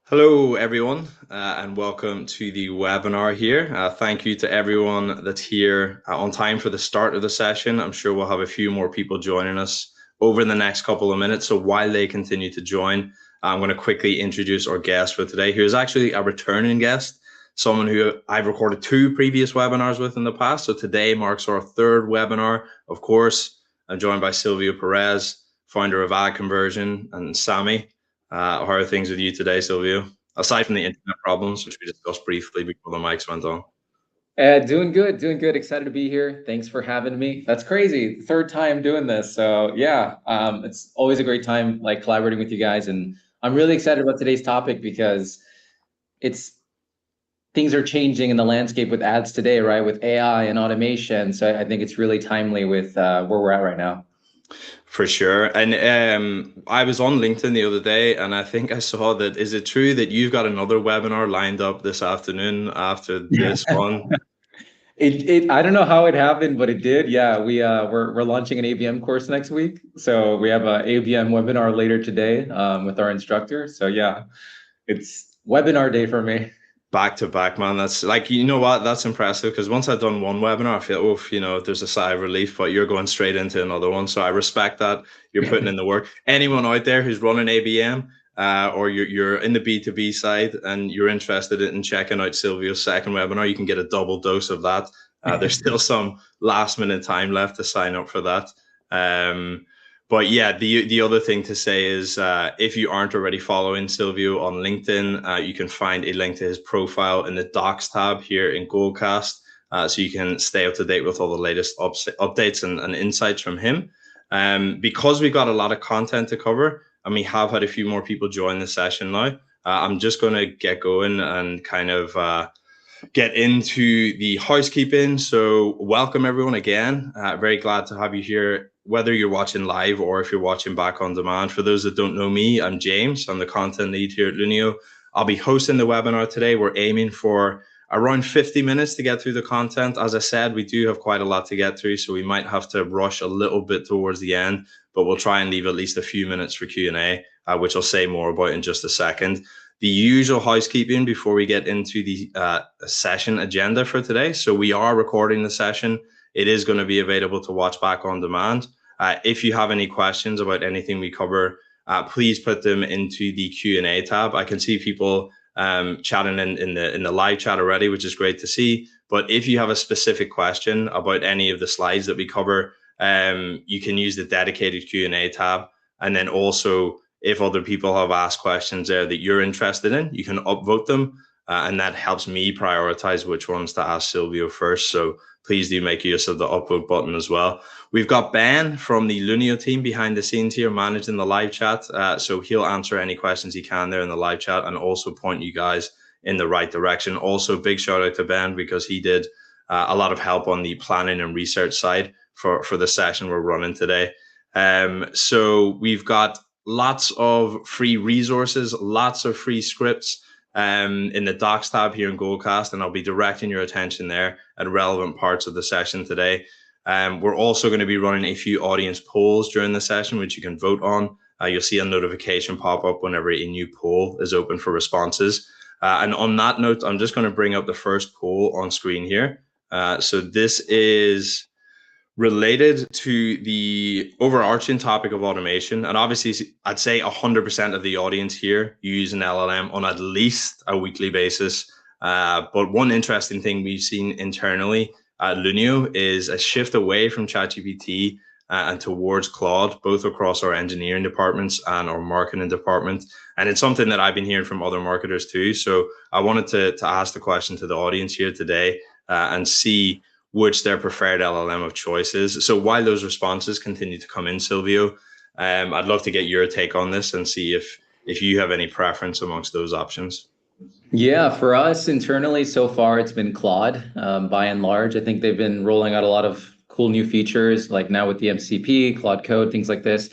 Hello, everyone, and welcome to the webinar here. Thank you to everyone that's here on time for the start of the session. I'm sure we'll have a few more people joining us over the next couple of minutes. So while they continue to join, I'm going to quickly introduce our guest for today, who is actually a returning guest, someone who I've recorded two previous webinars with in the past. So today marks our third webinar. Of course, I'm joined by Silvio Perez, founder of Ad Conversion, and Sami. How are things with you today, Silvio? Aside from the internet problems, which we discussed briefly before the mics went on. Doing good, doing good. Excited to be here. Thanks for having me. That's crazy. Third time doing this. So yeah, it's always a great time like collaborating with you guys. And I'm really excited about today's topic because it's things are changing in the landscape with ads today, right? With AI and automation. So I think it's really timely with where we're at right now. For sure. And I was on LinkedIn the other day, and I think I saw that. Is it true that you've got another webinar lined up this afternoon after this one? I don't know how it happened, but it did. Yeah, we're launching an ABM course next week. So we have a ABM webinar later today with our instructor. So yeah, it's webinar day for me. Back to back, man. That's like, you know what? That's impressive because once I've done one webinar, I feel, oh, there's a sigh of relief, but you're going straight into another one. So I respect that. You're putting in the work. Anyone out there who's running ABM or you're in the B2B side and you're interested in checking out Silvio's second webinar, you can get a double dose of that. There's still some last minute time left to sign up for that. But yeah, the other thing to say is if you aren't already following Silvio on LinkedIn, you can find a link to his profile in the Docs tab here in Goldcast, so you can stay up to date with all the latest updates and insights from him. Because we've got a lot of content to cover, and we have had a few more people join the session now, I'm just going to get going and kind of get into the housekeeping. So welcome everyone again. Very glad to have you here, whether you're watching live or if you're watching back on demand. For those that don't know me, I'm James. I'm the content lead here at Lunio. I'll be hosting the webinar today. We're aiming for around 50 minutes to get through the content. As I said, we do have quite a lot to get through, so we might have to rush a little bit towards the end, but we'll try and leave at least a few minutes for Q&A, which I'll say more about in just a second. The usual housekeeping before we get into the session agenda for today. So we are recording the session. It is going to be available to watch back on demand. If you have any questions about anything we cover, please put them into the Q&A tab. I can see people chatting in the live chat already, which is great to see. But if you have a specific question about any of the slides that we cover, you can use the dedicated Q&A tab. And then also, if other people have asked questions there that you're interested in, you can upvote them. And that helps me prioritize which ones to ask Silvio first. So please do make use of the upvote button as well. We've got Ben from the Lunio team behind the scenes here managing the live chat. So he'll answer any questions he can there in the live chat and also point you guys in the right direction. Also, big shout out to Ben because he did a lot of help on the planning and research side for the session we're running today. So we've got lots of free resources, lots of free scripts in the Docs tab here in Goldcast, and I'll be directing your attention there at relevant parts of the session today. We're also going to be running a few audience polls during the session, which you can vote on. You'll see a notification pop up whenever a new poll is open for responses. And on that note, I'm just going to bring up the first poll on screen here. So this is related to the overarching topic of automation. And obviously, I'd say 100% of the audience here use an LLM on at least a weekly basis. But one interesting thing we've seen internally at Lunio is a shift away from ChatGPT and towards Claude, both across our engineering departments and our marketing department. And it's something that I've been hearing from other marketers too. So I wanted to ask the question to the audience here today and see which their preferred LLM of choice is. So while those responses continue to come in, Silvio, I'd love to get your take on this and see if you have any preference amongst those options. Yeah, for us internally so far, it's been Claude by and large. I think they've been rolling out a lot of cool new features, like now with the MCP, Claude Code, things like this.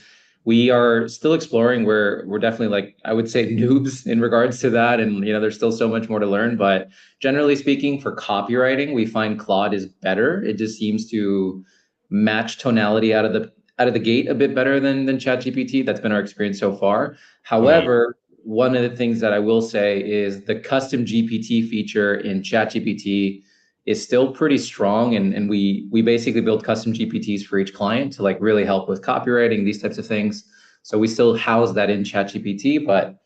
We are still exploring. We're definitely like, I would say, noobs in regards to that. And there's still so much more to learn. But generally speaking, for copywriting, we find Claude is better. It just seems to match tonality out of the gate a bit better than ChatGPT. That's been our experience so far. However, one of the things that I will say is the custom GPT feature in ChatGPT is still pretty strong, and we basically build custom GPTs for each client to like really help with copywriting, these types of things. So we still house that in ChatGPT, but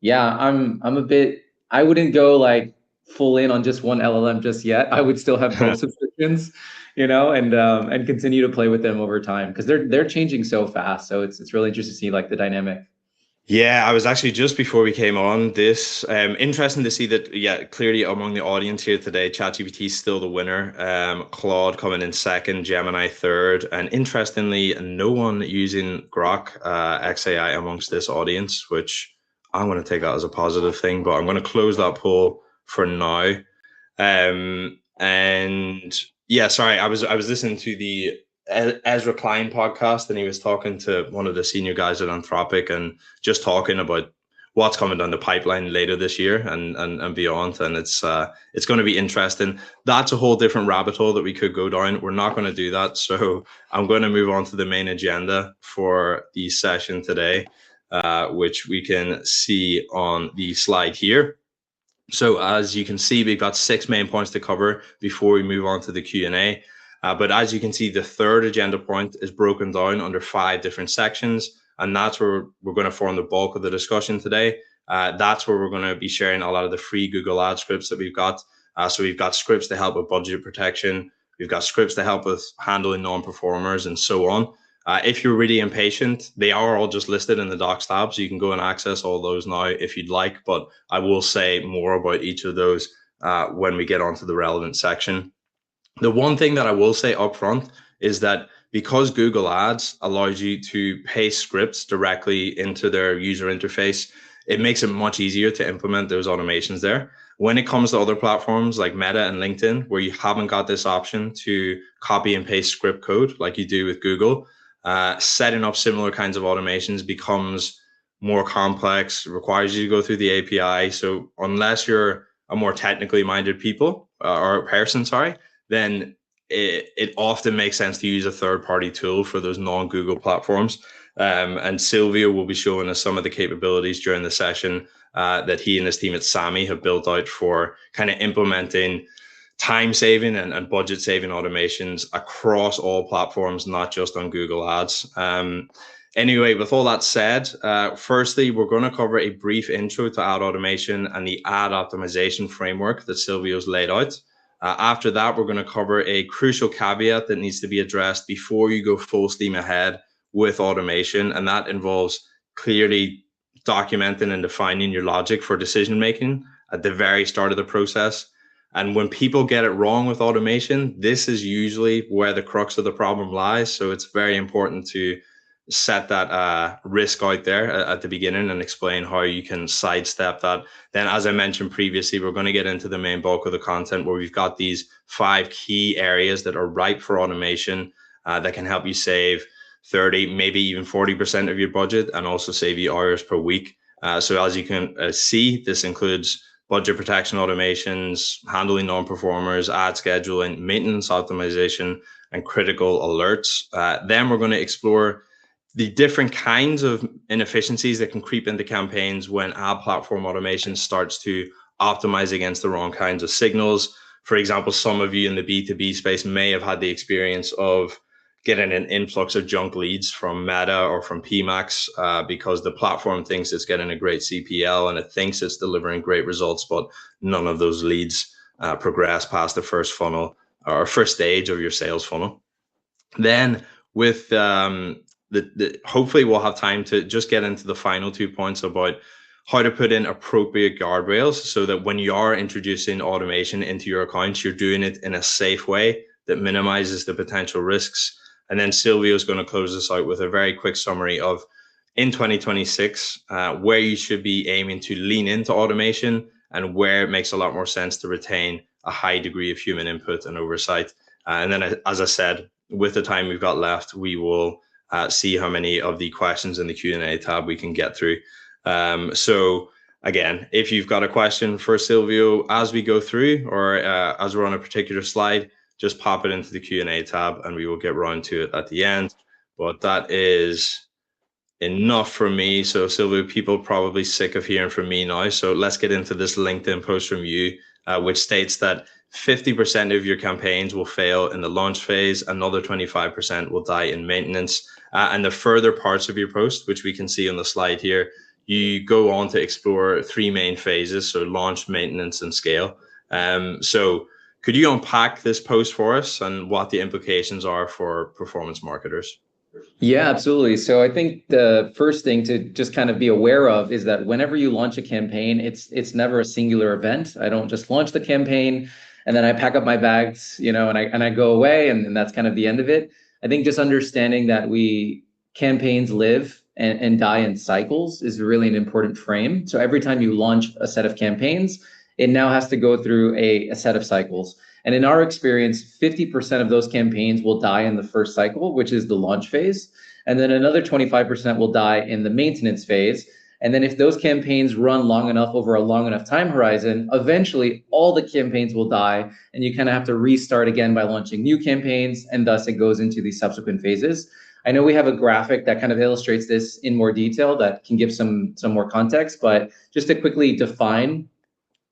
yeah, I'm a bit, I wouldn't go like full in on just one LLM just yet. I would still have both subscriptions, and continue to play with them over time because they're changing so fast. So it's really interesting to see like the dynamic. Yeah, I was actually just before we came on this. Interesting to see that, yeah, clearly among the audience here today, ChatGPT is still the winner. Claude coming in second, Gemini third, and interestingly, no one using Grok XAI amongst this audience, which I'm going to take that as a positive thing, but I'm going to close that poll for now. And yeah, sorry, I was listening to the Ezra Klein podcast, and he was talking to one of the senior guys at Anthropic, and just talking about what's coming down the pipeline later this year and beyond. And it's going to be interesting. That's a whole different rabbit hole that we could go down. We're not going to do that, so I'm going to move on to the main agenda for the session today, which we can see on the slide here. So as you can see, we've got 6 main points to cover before we move on to the Q&A. But as you can see, the third agenda point is broken down under 5 different sections, and that's where we're going to form the bulk of the discussion today. That's where we're going to be sharing a lot of the free Google Ads scripts that we've got. So we've got scripts to help with budget protection. We've got scripts to help with handling non-performers and so on. If you're really impatient, they are all just listed in the docs tab, so you can go and access all those now if you'd like, but I will say more about each of those when we get onto the relevant section. The one thing that I will say up front is that because Google Ads allows you to paste scripts directly into their user interface, it makes it much easier to implement those automations there. When it comes to other platforms like Meta and LinkedIn, where you haven't got this option to copy and paste script code like you do with Google, setting up similar kinds of automations becomes more complex, requires you to go through the API. So unless you're a more technically minded person, then it often makes sense to use a third-party tool for those non-Google platforms. And Silvio will be showing us some of the capabilities during the session that he and his team at Sami have built out for kind of implementing time-saving and budget-saving automations across all platforms, not just on Google Ads. Anyway, with all that said, firstly, we're going to cover a brief intro to ad automation and the ad optimization framework that Silvio's laid out. After that, we're going to cover a crucial caveat that needs to be addressed before you go full steam ahead with automation, and that involves clearly documenting and defining your logic for decision making at the very start of the process. And when people get it wrong with automation, this is usually where the crux of the problem lies. So it's very important to set that risk out there at the beginning and explain how you can sidestep that. Then, as I mentioned previously, we're going to get into the main bulk of the content where we've got these 5 key areas that are ripe for automation that can help you save 30, maybe even 40% of your budget, and also save you hours per week. So as you can see, this includes budget protection automations, handling non-performers, ad scheduling, maintenance optimization, and critical alerts. Then we're going to explore the different kinds of inefficiencies that can creep into campaigns when ad platform automation starts to optimize against the wrong kinds of signals. For example, some of you in the B2B space may have had the experience of getting an influx of junk leads from Meta or from PMax because the platform thinks it's getting a great CPL and it thinks it's delivering great results, but none of those leads progress past the first funnel or first stage of your sales funnel. Then with hopefully we'll have time to just get into the final 2 points about how to put in appropriate guardrails so that when you are introducing automation into your accounts, you're doing it in a safe way that minimizes the potential risks. And then Silvio is going to close this out with a very quick summary of in 2026, where you should be aiming to lean into automation and where it makes a lot more sense to retain a high degree of human input and oversight. And then, as I said, with the time we've got left, we will see how many of the questions in the Q&A tab we can get through. So again, if you've got a question for Silvio as we go through or as we're on a particular slide, just pop it into the Q&A tab and we will get around to it at the end. But that is enough for me. So Silvio, people are probably sick of hearing from me now. So let's get into this LinkedIn post from you, which states that 50% of your campaigns will fail in the launch phase, another 25% will die in maintenance. And the further parts of your post, which we can see on the slide here, you go on to explore three main phases, so launch, maintenance, and scale. So could you unpack this post for us and what the implications are for performance marketers? Yeah, absolutely. So I think the first thing to just kind of be aware of is that whenever you launch a campaign, it's never a singular event. I don't just launch the campaign and then I pack up my bags, and I go away and that's kind of the end of it. I think just understanding that campaigns live and die in cycles is really an important frame. So every time you launch a set of campaigns, it now has to go through a set of cycles. And in our experience, 50% of those campaigns will die in the first cycle, which is the launch phase. And then another 25% will die in the maintenance phase. And then if those campaigns run long enough over a long enough time horizon, eventually all the campaigns will die. And you kind of have to restart again by launching new campaigns. And thus it goes into these subsequent phases. I know we have a graphic that kind of illustrates this in more detail that can give some more context, but just to quickly define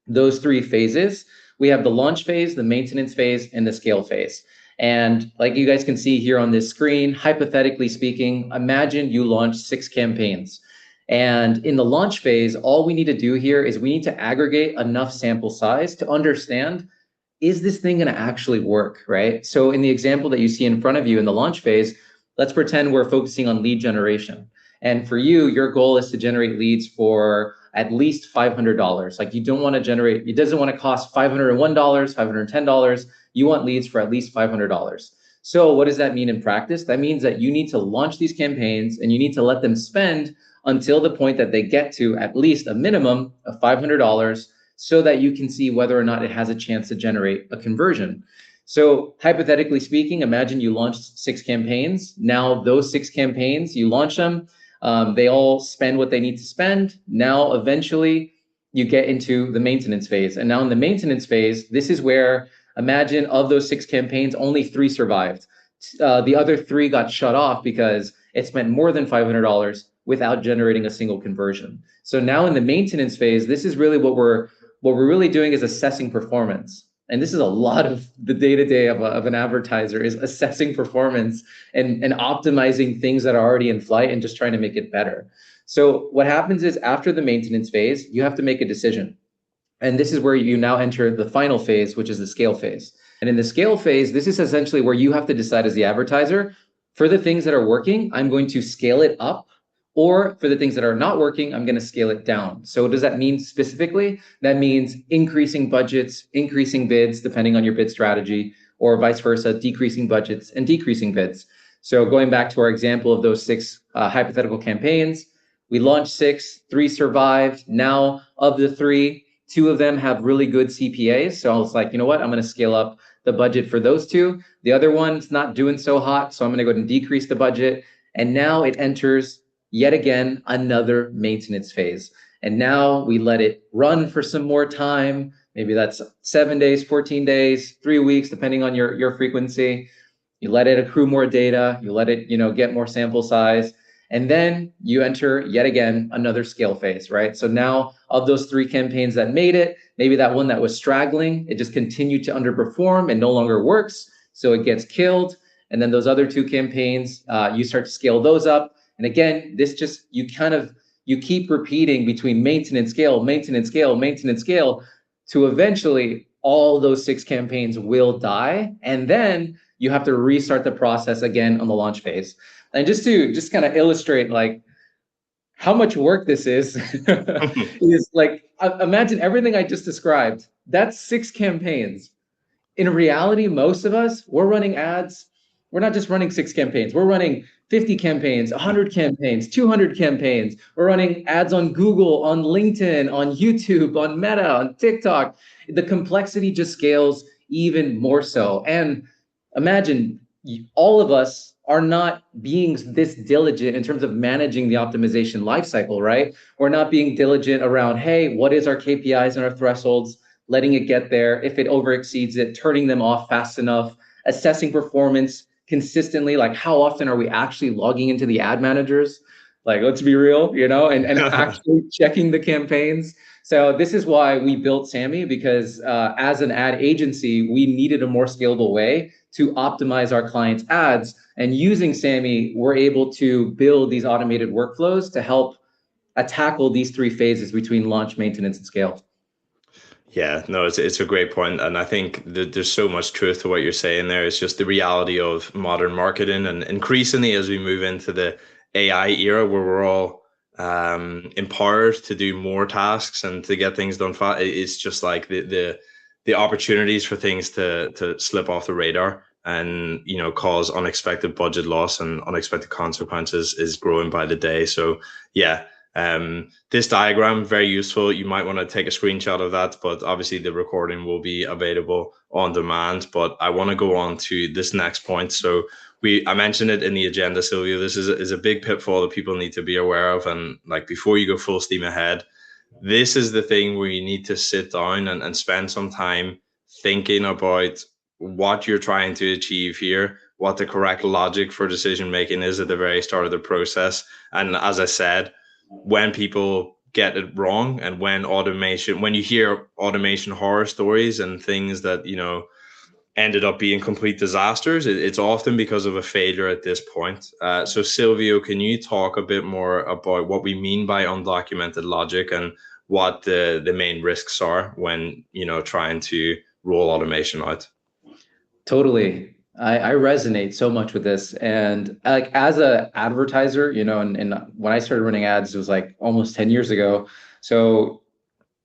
those three phases, we have the launch phase, the maintenance phase, and the scale phase. And like you guys can see here on this screen, hypothetically speaking, imagine you launch 6 campaigns. And in the launch phase, all we need to do here is we need to aggregate enough sample size to understand, is this thing going to actually work, right? So in the example that you see in front of you in the launch phase, let's pretend we're focusing on lead generation. And for you, your goal is to generate leads for at least $500. Like you don't want to generate, it doesn't want to cost $501, $510. You want leads for at least $500. So what does that mean in practice? That means that you need to launch these campaigns and you need to let them spend until the point that they get to at least a minimum of $500 so that you can see whether or not it has a chance to generate a conversion. So hypothetically speaking, imagine you launched 6 campaigns. Now those 6 campaigns, you launch them. They all spend what they need to spend. Now, eventually, you get into the maintenance phase. And now in the maintenance phase, this is where, imagine of those 6 campaigns, only 3 survived. The other 3 got shut off because it spent more than $500 without generating a single conversion. So now in the maintenance phase, this is really what we're really doing is assessing performance. And this is a lot of the day-to-day of an advertiser is assessing performance and optimizing things that are already in flight and just trying to make it better. So what happens is after the maintenance phase, you have to make a decision. And this is where you now enter the final phase, which is the scale phase. And in the scale phase, this is essentially where you have to decide as the advertiser, for the things that are working, I'm going to scale it up. Or for the things that are not working, I'm going to scale it down. So what does that mean specifically? That means increasing budgets, increasing bids, depending on your bid strategy, or vice versa, decreasing budgets and decreasing bids. So going back to our example of those 6 hypothetical campaigns, we launched 6, 3 survived. Now of the 3, 2 of them have really good CPAs. So I was like, you know what? I'm going to scale up the budget for those 2. The other one's not doing so hot. So I'm going to go ahead and decrease the budget. And now it enters yet again, another maintenance phase. And now we let it run for some more time. Maybe that's 7 days, 14 days, 3 weeks, depending on your frequency. You let it accrue more data, you let it, get more sample size. And then you enter yet again, another scale phase, right? So now of those 3 campaigns that made it, maybe that one that was straggling, it just continued to underperform and no longer works. So it gets killed. And then those other 2 campaigns, you start to scale those up. And again, this just, you keep repeating between maintenance, scale, maintenance, scale, maintenance, scale, to eventually all those 6 campaigns will die. And then you have to restart the process again on the launch phase. And just to kind of illustrate like how much work this is, is like, imagine everything I just described. That's 6 campaigns. In reality, most of us, we're running ads. We're not just running 6 campaigns. We're running 50 campaigns, 100 campaigns, 200 campaigns. We're running ads on Google, on LinkedIn, on YouTube, on Meta, on TikTok. The complexity just scales even more so. And imagine all of us are not being this diligent in terms of managing the optimization lifecycle, right? We're not being diligent around, hey, what is our KPIs and our thresholds, letting it get there. If it over exceeds it, turning them off fast enough, assessing performance consistently, like how often are we actually logging into the ad managers? Like, let's be real, and actually checking the campaigns. So this is why we built Sami, because as an ad agency, we needed a more scalable way to optimize our clients' ads. And using Sami, we're able to build these automated workflows to help tackle these three phases between launch, maintenance, and scale. Yeah, no, it's a great point, and I think that there's so much truth to what you're saying there. It's just the reality of modern marketing, and increasingly as we move into the AI era, where we're all empowered to do more tasks and to get things done fast. It's just like the opportunities for things to slip off the radar and cause unexpected budget loss and unexpected consequences is growing by the day. So yeah. This diagram, very useful. You might want to take a screenshot of that, but obviously the recording will be available on demand. But I want to go on to this next point. So I mentioned it in the agenda, Silvio. This is a big pitfall that people need to be aware of. And like before you go full steam ahead, this is the thing where you need to sit down and spend some time thinking about what you're trying to achieve here, what the correct logic for decision making is at the very start of the process. And as I said, when people get it wrong and when you hear automation horror stories and things that ended up being complete disasters, it's often because of a failure at this point. So Silvio, can you talk a bit more about what we mean by undocumented logic and what the main risks are when trying to roll automation out? Totally. I resonate so much with this. And like as a advertiser, and when I started running ads, it was like almost 10 years ago. So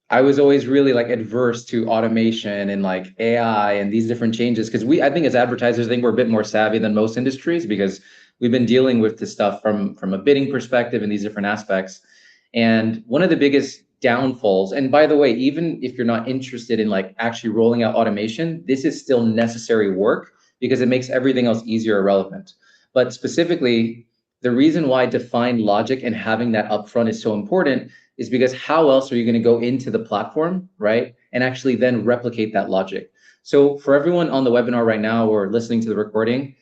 I was always really like adverse to automation and like AI and these different changes. Because I think as advertisers, I think we're a bit more savvy than most industries because we've been dealing with this stuff from a bidding perspective and these different aspects. And one of the biggest downfalls, and by the way, even if you're not interested in like actually rolling out automation, this is still necessary work because it makes everything else easier or relevant. But specifically, the reason why defined logic and having that upfront is so important is because how else are you going to go into the platform, right? And actually then replicate that logic. So for everyone on the webinar right now or listening to the recording,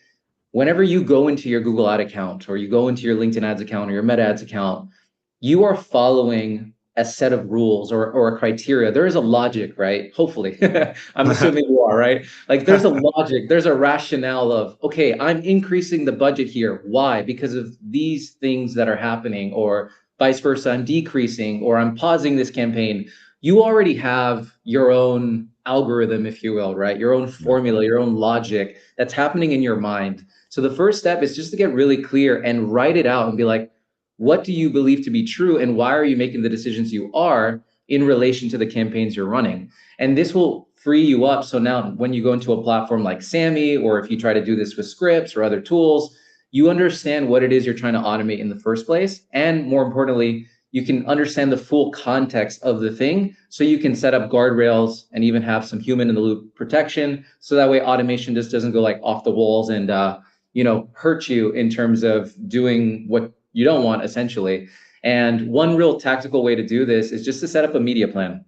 whenever you go into your Google Ad account or you go into your LinkedIn Ads account or your Meta Ads account, you are following a set of rules or a criteria. There is a logic, right? Hopefully, I'm assuming you are, right? Like there's a logic, there's a rationale of, okay, I'm increasing the budget here. Why? Because of these things that are happening, or vice versa, I'm decreasing, or I'm pausing this campaign. You already have your own algorithm, if you will, right? Your own formula, your own logic that's happening in your mind. So the first step is just to get really clear and write it out and be like, what do you believe to be true and why are you making the decisions you are in relation to the campaigns you're running? And this will free you up. So now when you go into a platform like Sami, or if you try to do this with scripts or other tools, you understand what it is you're trying to automate in the first place. And more importantly, you can understand the full context of the thing so you can set up guardrails and even have some human in the loop protection. So that way automation just doesn't go like off the walls and hurt you in terms of doing what you don't want, essentially. And one real tactical way to do this is just to set up a media plan.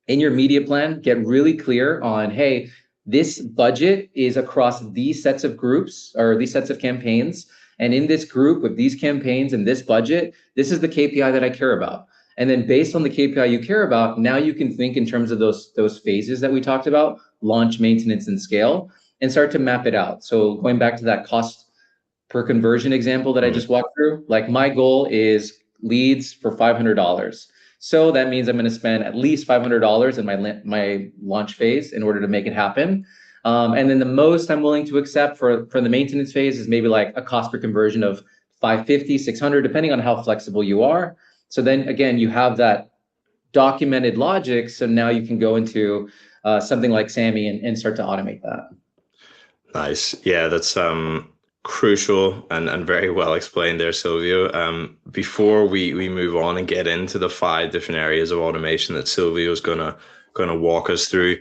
In your media plan, get really clear on, hey, this budget is across these sets of groups or these sets of campaigns. And in this group with these campaigns and this budget, this is the KPI that I care about. And then based on the KPI you care about, now you can think in terms of those phases that we talked about, launch, maintenance, and scale, and start to map it out. So going back to that cost per conversion example that I just walked through, like my goal is leads for $500. So that means I'm going to spend at least $500 in my launch phase in order to make it happen. And then the most I'm willing to accept for the maintenance phase is maybe like a cost per conversion of 550, 600, depending on how flexible you are. So then again, you have that documented logic. So now you can go into something like Sami and start to automate that. Nice. Yeah, that's crucial and very well explained there, Silvio. Before we move on and get into the 5 different areas of automation that Silvio is gonna walk us through,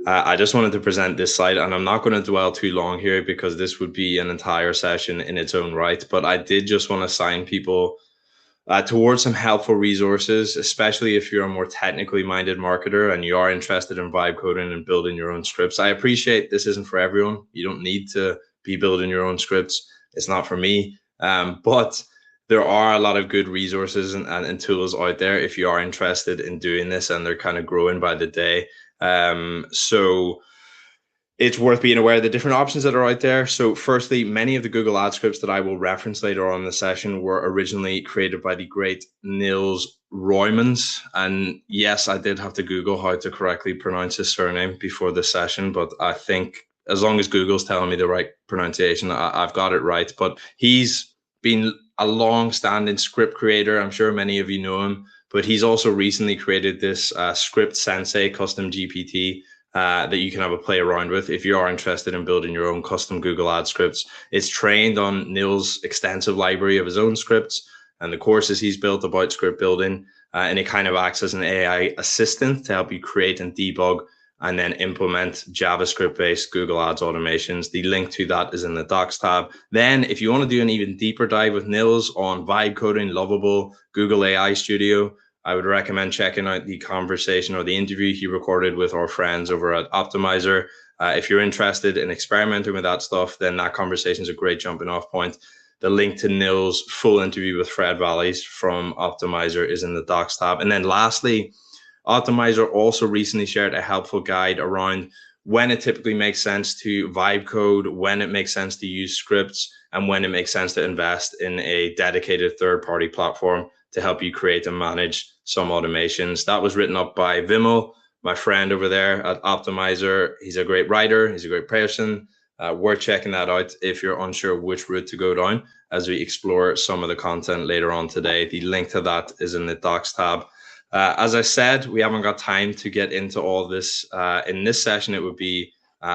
I just wanted to present this slide, and I'm not going to dwell too long here because this would be an entire session in its own right. But I did just want to assign people towards some helpful resources, especially if you're a more technically minded marketer and you are interested in vibe coding and building your own scripts. I appreciate this isn't for everyone. You don't need to be building your own scripts. It's not for me. But there are a lot of good resources and tools out there if you are interested in doing this, and they're kind of growing by the day. So it's worth being aware of the different options that are out there. So firstly, many of the Google ad scripts that I will reference later on in the session were originally created by the great Niels Roymans. And yes, I did have to Google how to correctly pronounce his surname before the session, but I think as long as Google's telling me the right pronunciation, I've got it right. But he's been a long-standing script creator. I'm sure many of you know him, but he's also recently created this Script Sensei custom GPT that you can have a play around with if you are interested in building your own custom Google ad scripts. It's trained on Neil's extensive library of his own scripts and the courses he's built about script building, and it kind of acts as an AI assistant to help you create and debug and then implement JavaScript-based Google Ads automations. The link to that is in the Docs tab. Then, if you want to do an even deeper dive with Nils on vibe coding, Lovable, Google AI Studio, I would recommend checking out the conversation or the interview he recorded with our friends over at Optimizer. If you're interested in experimenting with that stuff, then that conversation is a great jumping off point. The link to Nils' full interview with Fred Valleys from Optimizer is in the Docs tab. And then lastly, Optimizer also recently shared a helpful guide around when it typically makes sense to vibe code, when it makes sense to use scripts, and when it makes sense to invest in a dedicated third-party platform to help you create and manage some automations. That was written up by Vimal, my friend over there at Optimizer. He's a great writer. He's a great person. Worth checking that out if you're unsure which route to go down as we explore some of the content later on today. The link to that is in the Docs tab. As I said, we haven't got time to get into all this. In this session, it would be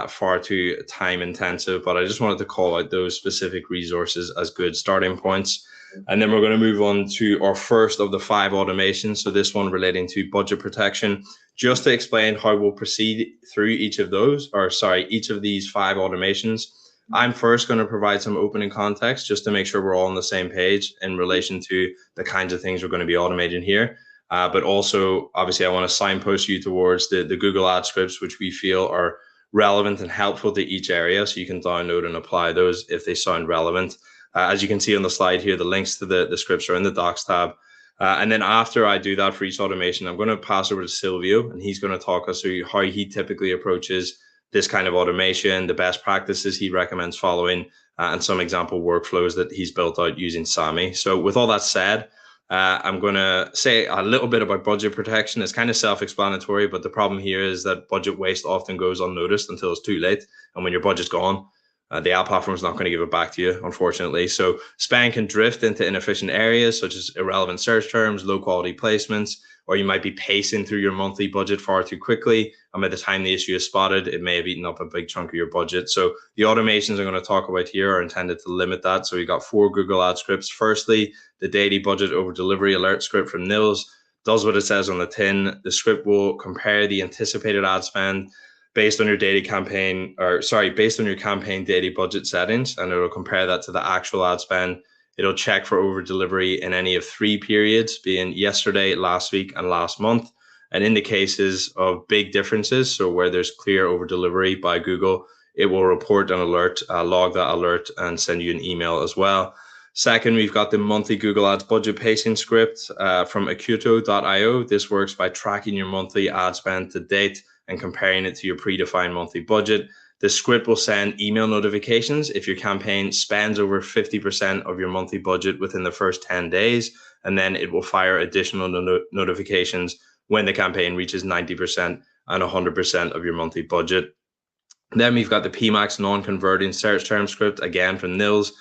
far too time intensive, but I just wanted to call out those specific resources as good starting points. And then we're going to move on to our first of the 5 automations. So this one relating to budget protection. Just to explain how we'll proceed through each of these 5 automations. I'm first going to provide some opening context just to make sure we're all on the same page in relation to the kinds of things we're going to be automating here. But also, obviously, I want to signpost you towards the Google Ad scripts, which we feel are relevant and helpful to each area. So you can download and apply those if they sound relevant. As you can see on the slide here, the links to the scripts are in the Docs tab. And then after I do that for each automation, I'm going to pass over to Silvio, and he's going to talk us through how he typically approaches this kind of automation, the best practices he recommends following, and some example workflows that he's built out using Sami. So with all that said, I'm going to say a little bit about budget protection. It's kind of self-explanatory, but the problem here is that budget waste often goes unnoticed until it's too late. And when your budget's gone, the ad platform is not going to give it back to you, unfortunately. So spend can drift into inefficient areas such as irrelevant search terms, low quality placements, or you might be pacing through your monthly budget far too quickly. And by the time the issue is spotted, it may have eaten up a big chunk of your budget. So the automations I'm going to talk about here are intended to limit that. So we got 4 Google Ad scripts. Firstly, the daily budget over delivery alert script from Nils does what it says on the tin. The script will compare the anticipated ad spend based on your campaign daily budget settings, and it'll compare that to the actual ad spend. It'll check for over delivery in any of 3 periods, being yesterday, last week, and last month. And in the cases of big differences, so where there's clear over delivery by Google, it will report an alert, log that alert, and send you an email as well. Second, we've got the monthly Google Ads budget pacing script from acuto.io. This works by tracking your monthly ad spend to date and comparing it to your predefined monthly budget. The script will send email notifications if your campaign spends over 50% of your monthly budget within the first 10 days, and then it will fire additional notifications when the campaign reaches 90% and 100% of your monthly budget. Then we've got the PMAX non-converting search term script, again from Nils.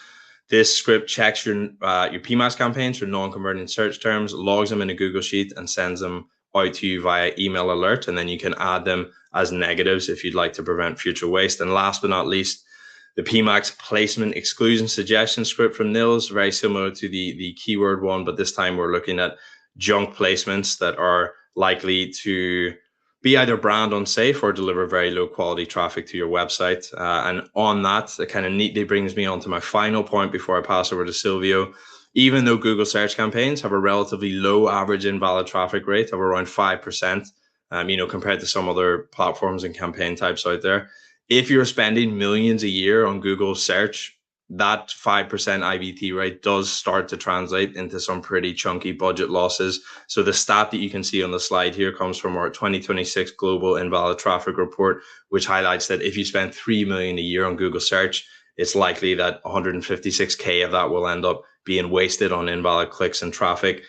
This script checks your PMAX campaigns for non-converting search terms, logs them in a Google Sheet, and sends them out to you via email alert, and then you can add them as negatives if you'd like to prevent future waste. And last but not least, the PMAX placement exclusion suggestion script from Nils, very similar to the keyword one, but this time we're looking at junk placements that are likely to be either brand unsafe or deliver very low quality traffic to your website. And on that, it kind of neatly brings me on to my final point before I pass over to Silvio. Even though Google search campaigns have a relatively low average invalid traffic rate of around 5%, compared to some other platforms and campaign types out there, if you're spending millions a year on Google search, that 5% IVT rate does start to translate into some pretty chunky budget losses. So the stat that you can see on the slide here comes from our 2026 Global Invalid Traffic Report, which highlights that if you spend 3 million a year on Google search, it's likely that 156K of that will end up being wasted on invalid clicks and traffic.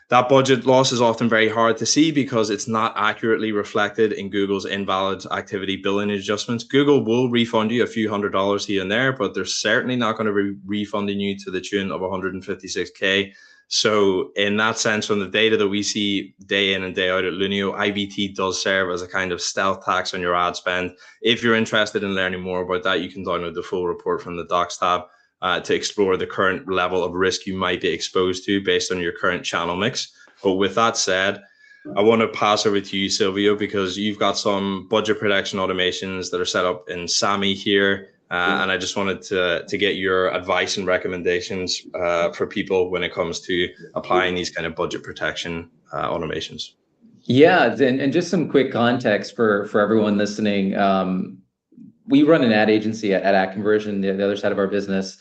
That budget loss is often very hard to see because it's not accurately reflected in Google's invalid activity billing adjustments. Google will refund you a few $100s here and there, but they're certainly not going to be refunding you to the tune of 156K. So in that sense, from the data that we see day in and day out at Lunio, IVT does serve as a kind of stealth tax on your ad spend. If you're interested in learning more about that, you can download the full report from the Docs tab to explore the current level of risk you might be exposed to based on your current channel mix. But with that said, I want to pass over to you, Silvio, because you've got some budget protection automations that are set up in Sami here. And I just wanted to get your advice and recommendations for people when it comes to applying these kind of budget protection automations. Yeah, and just some quick context for everyone listening. We run an ad agency at Ad Conversion, the other side of our business,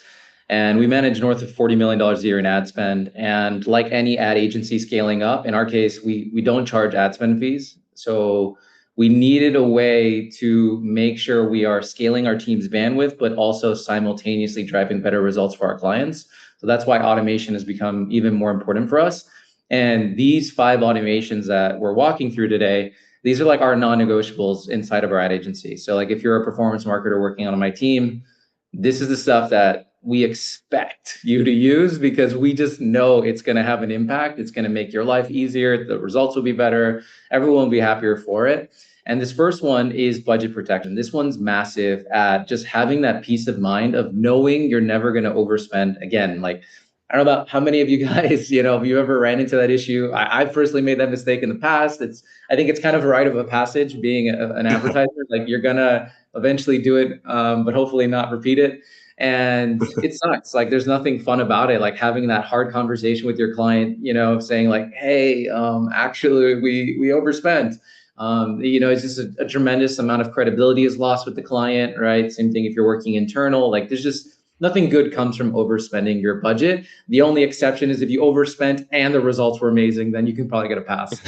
and we manage north of $40 million a year in ad spend. And like any ad agency scaling up, in our case, we don't charge ad spend fees. So we needed a way to make sure we are scaling our team's bandwidth, but also simultaneously driving better results for our clients. So that's why automation has become even more important for us. And these 5 automations that we're walking through today, these are like our non-negotiables inside of our ad agency. So like if you're a performance marketer working on my team, this is the stuff that we expect you to use because we just know it's going to have an impact. It's going to make your life easier. The results will be better. Everyone will be happier for it. And this first one is budget protection. This one's massive at just having that peace of mind of knowing you're never going to overspend. Again, like, I don't know about how many of you guys, have you ever ran into that issue? I've personally made that mistake in the past. I think it's kind of a rite of a passage being an advertiser. Like you're gonna eventually do it, but hopefully not repeat it. And it sucks. Like there's nothing fun about it. Like having that hard conversation with your client, saying like, hey, actually we overspent. It's just a tremendous amount of credibility is lost with the client, right? Same thing if you're working internal. Like there's just nothing good comes from overspending your budget. The only exception is if you overspent and the results were amazing, then you can probably get a pass.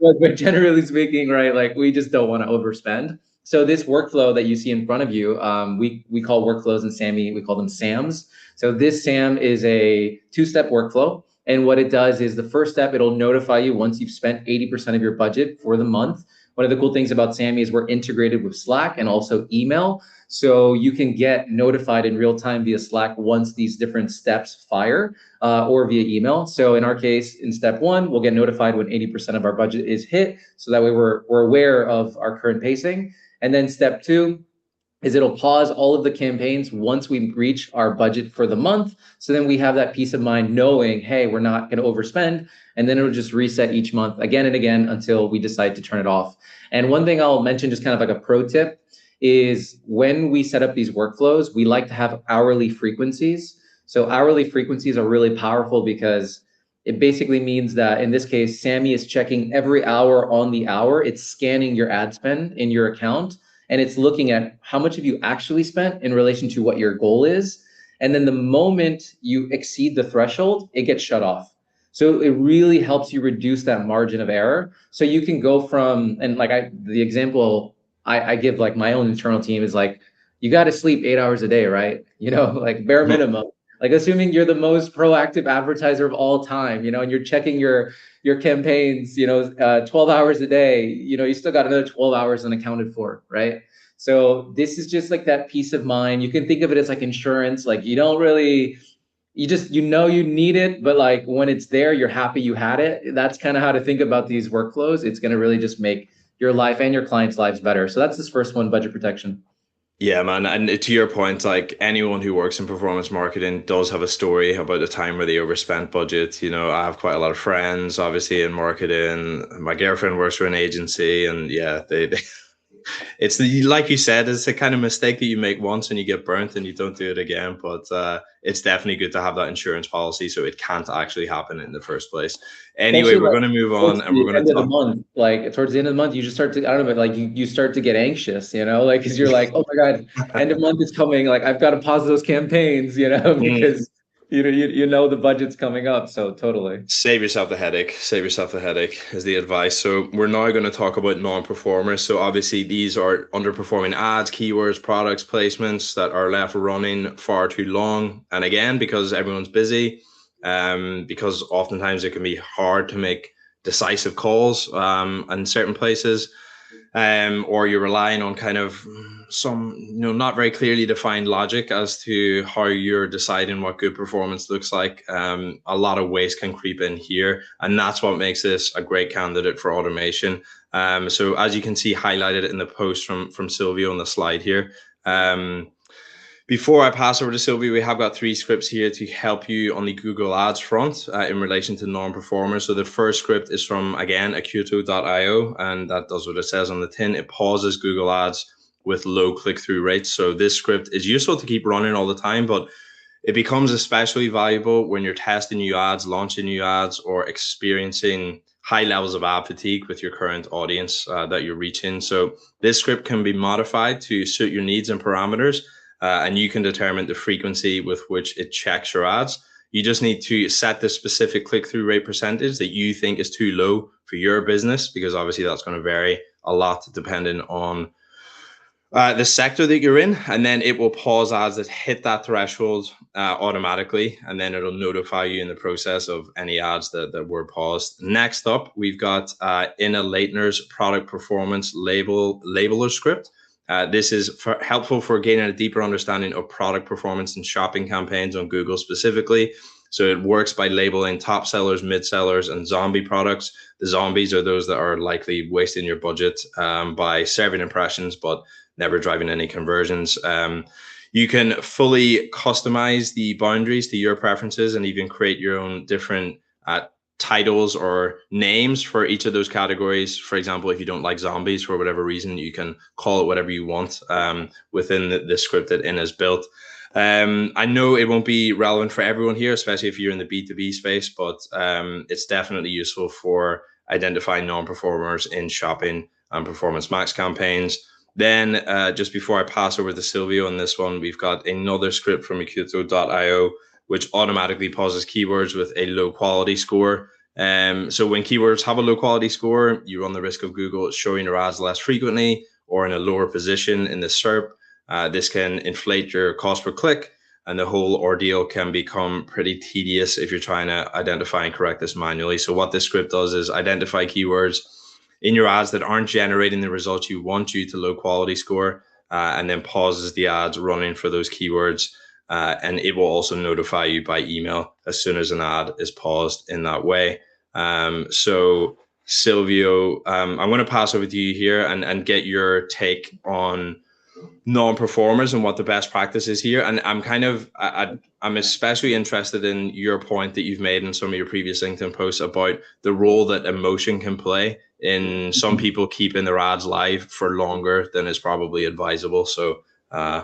but generally speaking, right, like we just don't want to overspend. So this workflow that you see in front of you, we call workflows in Sami, we call them SAMs. So this SAM is a 2-step workflow. And what it does is the first step, it'll notify you once you've spent 80% of your budget for the month. One of the cool things about Sami is we're integrated with Slack and also email. So you can get notified in real time via Slack once these different steps fire or via email. So in our case, in step 1, we'll get notified when 80% of our budget is hit. So that way we're aware of our current pacing. And then step 2 is it'll pause all of the campaigns once we reach our budget for the month. So then we have that peace of mind knowing, hey, we're not going to overspend. And then it'll just reset each month again and again until we decide to turn it off. And one thing I'll mention, just kind of like a pro tip, is when we set up these workflows, we like to have hourly frequencies. So hourly frequencies are really powerful because it basically means that in this case, Sami is checking every hour on the hour. It's scanning your ad spend in your account, and it's looking at how much have you actually spent in relation to what your goal is. And then the moment you exceed the threshold, it gets shut off. So it really helps you reduce that margin of error. So you can go from, and like the example I give like my own internal team is like, you got to sleep 8 hours a day, right? Like bare minimum. Like assuming you're the most proactive advertiser of all time, and you're checking your campaigns, 12 hours a day, you still got another 12 hours unaccounted for, right? So this is just like that peace of mind. You can think of it as like insurance. Like you don't really, you need it, but like when it's there, you're happy you had it. That's kind of how to think about these workflows. It's going to really just make your life and your clients' lives better. So that's this first one, budget protection. Yeah, man. And to your point, like anyone who works in performance marketing does have a story about a time where they overspent budget. I have quite a lot of friends, obviously, in marketing. My girlfriend works for an agency, and yeah, It's like you said, it's a kind of mistake that you make once and you get burnt and you don't do it again. But it's definitely good to have that insurance policy so it can't actually happen in the first place. Anyway, Especially we're like going to move on towards and we're the going end to of the talk. month, like towards the end of the month, you just start to, I don't know, but like you start to get anxious, like, cause you're like, oh my God, end of month is coming. Like I've got to pause those campaigns, because the budget's coming up. So totally. Save yourself the headache. Save yourself the headache is the advice. So we're now going to talk about non-performers. So obviously these are underperforming ads, keywords, products, placements that are left running far too long. And again, because everyone's busy, because oftentimes it can be hard to make decisive calls in certain places, or you're relying on kind of some not very clearly defined logic as to how you're deciding what good performance looks like. A lot of waste can creep in here, and that's what makes this a great candidate for automation. So as you can see highlighted in the post from Silvio on the slide here. Before I pass over to Sylvie, we have got 3 scripts here to help you on the Google Ads front in relation to non-performers. So the first script is from, again, acuto.io, and that does what it says on the tin. It pauses Google Ads with low click-through rates. So this script is useful to keep running all the time, but it becomes especially valuable when you're testing new ads, launching new ads, or experiencing high levels of ad fatigue with your current audience that you're reaching. So this script can be modified to suit your needs and parameters. And you can determine the frequency with which it checks your ads. You just need to set the specific click-through rate percentage that you think is too low for your business, because obviously that's going to vary a lot depending on the sector that you're in, and then it will pause ads that hit that threshold automatically, and then it'll notify you in the process of any ads that were paused. Next up, we've got Inna Leitner's product performance labeler script. This is helpful for gaining a deeper understanding of product performance and shopping campaigns on Google specifically. So it works by labeling top sellers, mid sellers, and zombie products. The zombies are those that are likely wasting your budget by serving impressions, but never driving any conversions. You can fully customize the boundaries to your preferences and even create your own different titles or names for each of those categories. For example, if you don't like zombies for whatever reason, you can call it whatever you want within the script that In has built. I know it won't be relevant for everyone here, especially if you're in the B2B space, but it's definitely useful for identifying non-performers in shopping and performance max campaigns. Then just before I pass over to Silvio on this one, we've got another script from acuto.io, which automatically pauses keywords with a low quality score. So when keywords have a low quality score, you run the risk of Google showing your ads less frequently or in a lower position in the SERP. This can inflate your cost per click, and the whole ordeal can become pretty tedious if you're trying to identify and correct this manually. So what this script does is identify keywords in your ads that aren't generating the results you want due to low quality score, and then pauses the ads running for those keywords. And it will also notify you by email as soon as an ad is paused in that way. So Silvio, I'm going to pass over to you here and get your take on non-performers and what the best practice is here. And I'm especially interested in your point that you've made in some of your previous LinkedIn posts about the role that emotion can play in some people keeping their ads live for longer than is probably advisable. So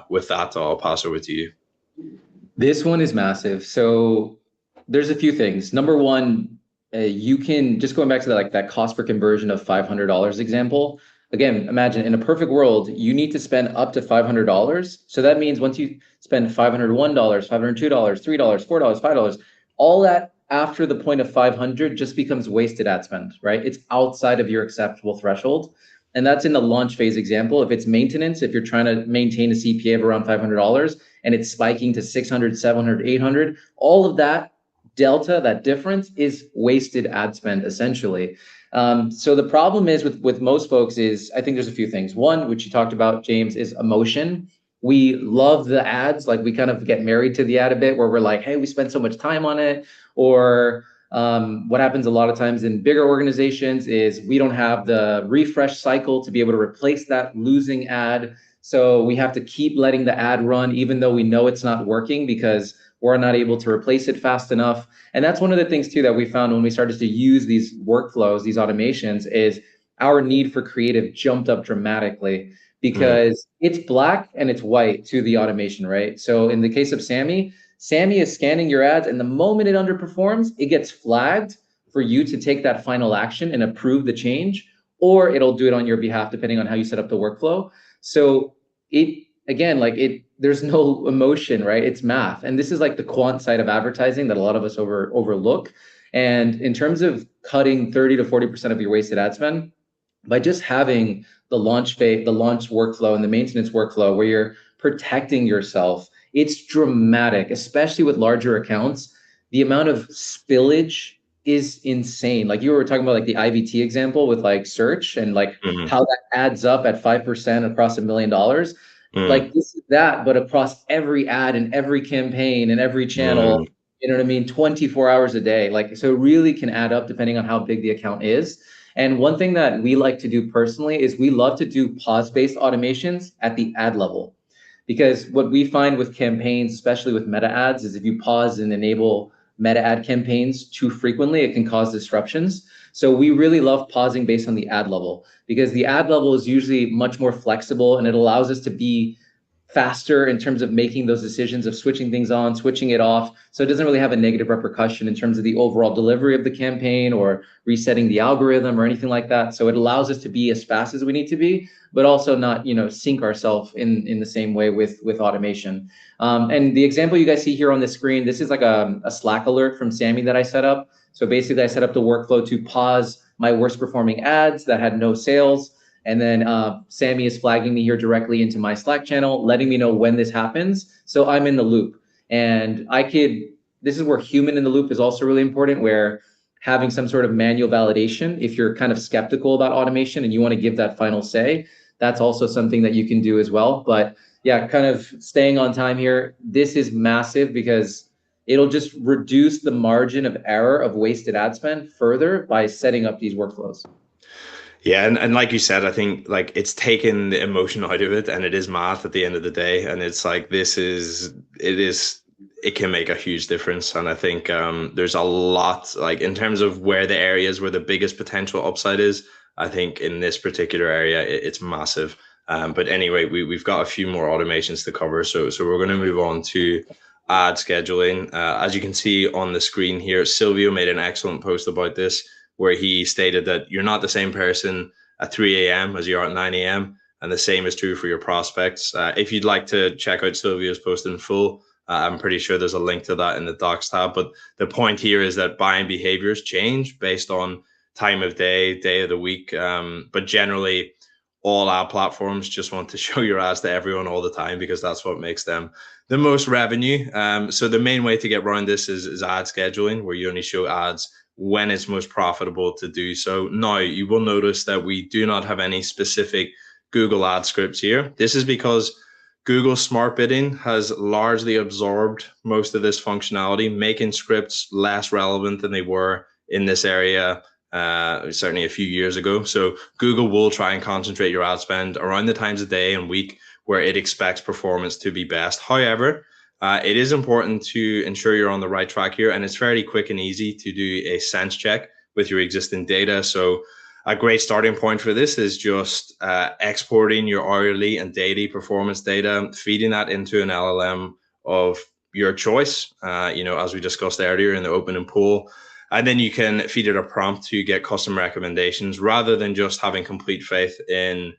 with that, I'll pass over to you. This one is massive. So there's a few things. Number one, you can just going back to that cost per conversion of $500 example. Again, imagine in a perfect world, you need to spend up to $500. So that means once you spend $501, $502, $3, $4, $5, all that after the point of 500 just becomes wasted ad spend, right? It's outside of your acceptable threshold. And that's in the launch phase example. If it's maintenance, if you're trying to maintain a CPA of around $500 and it's spiking to 600, 700, 800, all of that delta, that difference is wasted ad spend essentially. So the problem is with most folks is, I think there's a few things. One, which you talked about, James, is emotion. We love the ads, like we kind of get married to the ad a bit where we're like, hey, we spend so much time on it. Or what happens a lot of times in bigger organizations is we don't have the refresh cycle to be able to replace that losing ad. So we have to keep letting the ad run, even though we know it's not working because we're not able to replace it fast enough. And that's one of the things too that we found when we started to use these workflows, these automations, is our need for creative jumped up dramatically because it's black and it's white to the automation, right? So in the case of Sami is scanning your ads, and the moment it underperforms, it gets flagged for you to take that final action and approve the change, or it'll do it on your behalf, depending on how you set up the workflow. So it, again, like there's no emotion, right? It's math. And this is like the quant side of advertising that a lot of us overlook. And in terms of cutting 30 to 40% of your wasted ad spend, by just having the launch phase, the launch workflow and the maintenance workflow where you're protecting yourself, it's dramatic, especially with larger accounts. The amount of spillage is insane. Like you were talking about like the IVT example with like search and like how that adds up at 5% across $1 million. Like this is that, but across every ad and every campaign and every channel, you know what I mean? 24 hours a day. Like, so it really can add up depending on how big the account is. And one thing that we like to do personally is we love to do pause-based automations at the ad level. Because what we find with campaigns, especially with meta ads, is if you pause and enable meta ad campaigns too frequently, it can cause disruptions. So we really love pausing based on the ad level, because the ad level is usually much more flexible and it allows us to be faster in terms of making those decisions of switching things on, switching it off. So it doesn't really have a negative repercussion in terms of the overall delivery of the campaign or resetting the algorithm or anything like that. So it allows us to be as fast as we need to be, but also not, sink ourselves in the same way with automation. And the example you guys see here on the screen, this is like a Slack alert from Sami that I set up. So basically I set up the workflow to pause my worst performing ads that had no sales. And then Sami is flagging me here directly into my Slack channel, letting me know when this happens. So I'm in the loop. And this is where human in the loop is also really important, where having some sort of manual validation, if you're kind of skeptical about automation and you want to give that final say, that's also something that you can do as well. But yeah, kind of staying on time here. This is massive because it'll just reduce the margin of error of wasted ad spend further by setting up these workflows. Yeah, and like you said, I think like it's taken the emotion out of it, and it is math at the end of the day. And it's like it can make a huge difference. And I think there's a lot, like in terms of where the areas where the biggest potential upside is. I think in this particular area, it's massive. But anyway, we've got a few more automations to cover, so we're going to move on to ad scheduling. As you can see on the screen here, Silvio made an excellent post about this, where he stated that you're not the same person at 3 a.m. as you are at 9 a.m. And the same is true for your prospects. If you'd like to check out Silvio's post in full, I'm pretty sure there's a link to that in the docs tab. But the point here is that buying behaviors change based on time of day, day of the week. But generally, all ad platforms just want to show your ads to everyone all the time because that's what makes them the most revenue. So the main way to get around this is ad scheduling, where you only show ads when it's most profitable to do so. Now, you will notice that we do not have any specific Google ad scripts here. This is because Google Smart Bidding has largely absorbed most of this functionality, making scripts less relevant than they were in this area certainly a few years ago. So Google will try and concentrate your ad spend around the times of day and week where it expects performance to be best. However, it is important to ensure you're on the right track here, and it's fairly quick and easy to do a sense check with your existing data. So a great starting point for this is just exporting your hourly and daily performance data, feeding that into an LLM of your choice, as we discussed earlier in the opening poll. And then you can feed it a prompt to get custom recommendations rather than just having complete faith in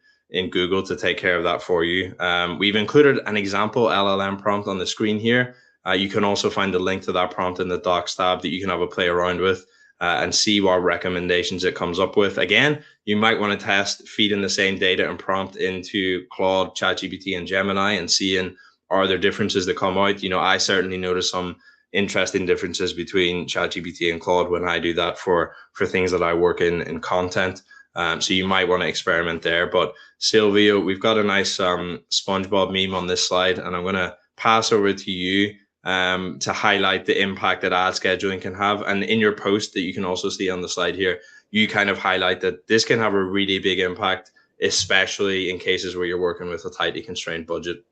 Google to take care of that for you. We've included an example LLM prompt on the screen here. You can also find the link to that prompt in the docs tab that you can have a play around with and see what recommendations it comes up with. Again, you might want to test feeding the same data and prompt into Claude, ChatGPT, and Gemini and seeing are there differences that come out. I certainly notice some interesting differences between ChatGPT and Claude when I do that for things that I work in content. So you might want to experiment there. But Silvio, we've got a nice SpongeBob meme on this slide, and I'm going to pass over to you to highlight the impact that ad scheduling can have. And in your post that you can also see on the slide here, you kind of highlight that this can have a really big impact, especially in cases where you're working with a tightly constrained budget.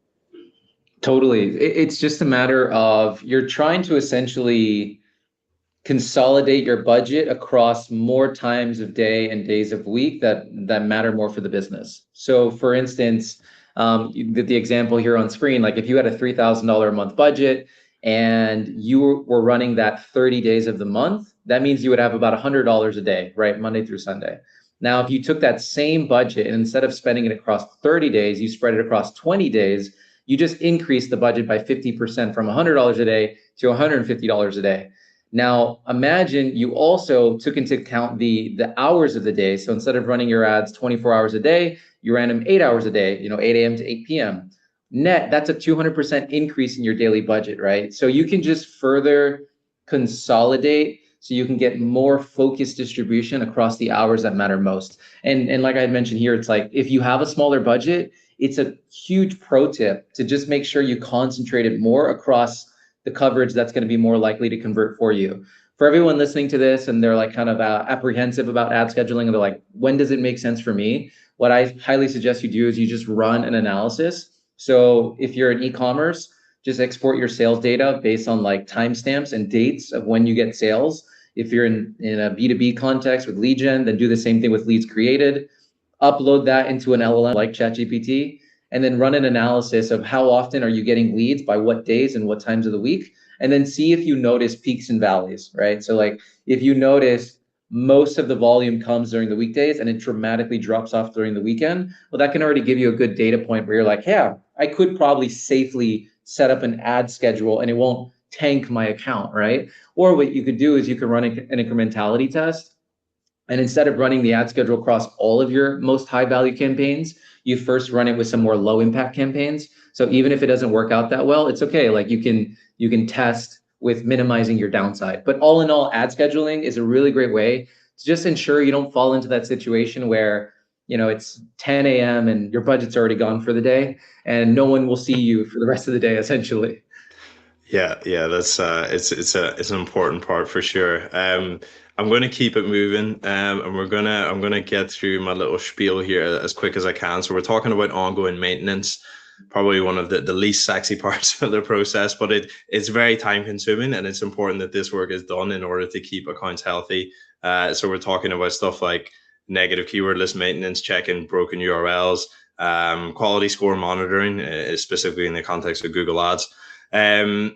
Totally. It's just a matter of you're trying to essentially consolidate your budget across more times of day and days of week that matter more for the business. So for instance, the example here on screen, like if you had a $3,000 a month budget and you were running that 30 days of the month, that means you would have about $100 a day, right? Monday through Sunday. Now, if you took that same budget and instead of spending it across 30 days, you spread it across 20 days, you just increase the budget by 50% from $100 a day to $150 a day. Now, imagine you also took into account the hours of the day. So instead of running your ads 24 hours a day, you ran them 8 hours a day, 8 a.m. to 8 p.m. Net, that's a 200% increase in your daily budget, right? So you can just further consolidate so you can get more focused distribution across the hours that matter most. And like I mentioned here, it's like if you have a smaller budget, it's a huge pro tip to just make sure you concentrate it more across the coverage that's going to be more likely to convert for you. For everyone listening to this and they're like kind of apprehensive about ad scheduling and they're like, when does it make sense for me? What I highly suggest you do is you just run an analysis. So if you're in e-commerce, just export your sales data based on like timestamps and dates of when you get sales. If you're in a B2B context with lead gen, then do the same thing with leads created. Upload that into an LLM like ChatGPT, and then run an analysis of how often are you getting leads by what days and what times of the week, and then see if you notice peaks and valleys, right? So like if you notice most of the volume comes during the weekdays and it dramatically drops off during the weekend, well, that can already give you a good data point where you're like, yeah, I could probably safely set up an ad schedule and it won't tank my account, right? Or what you could do is you could run an incrementality test. And instead of running the ad schedule across all of your most high value campaigns, you first run it with some more low impact campaigns. So even if it doesn't work out that well, it's okay. Like you can test with minimizing your downside. But all in all, ad scheduling is a really great way to just ensure you don't fall into that situation where it's 10 a.m. and your budget's already gone for the day and no one will see you for the rest of the day, essentially. Yeah, that's it's an important part for sure. I'm going to keep it moving, and I'm gonna get through my little spiel here as quick as I can. So we're talking about ongoing maintenance, probably one of the least sexy parts of the process, but it's very time consuming, and it's important that this work is done in order to keep accounts healthy. So we're talking about stuff like negative keyword list maintenance, checking broken URLs, quality score monitoring, specifically in the context of Google Ads.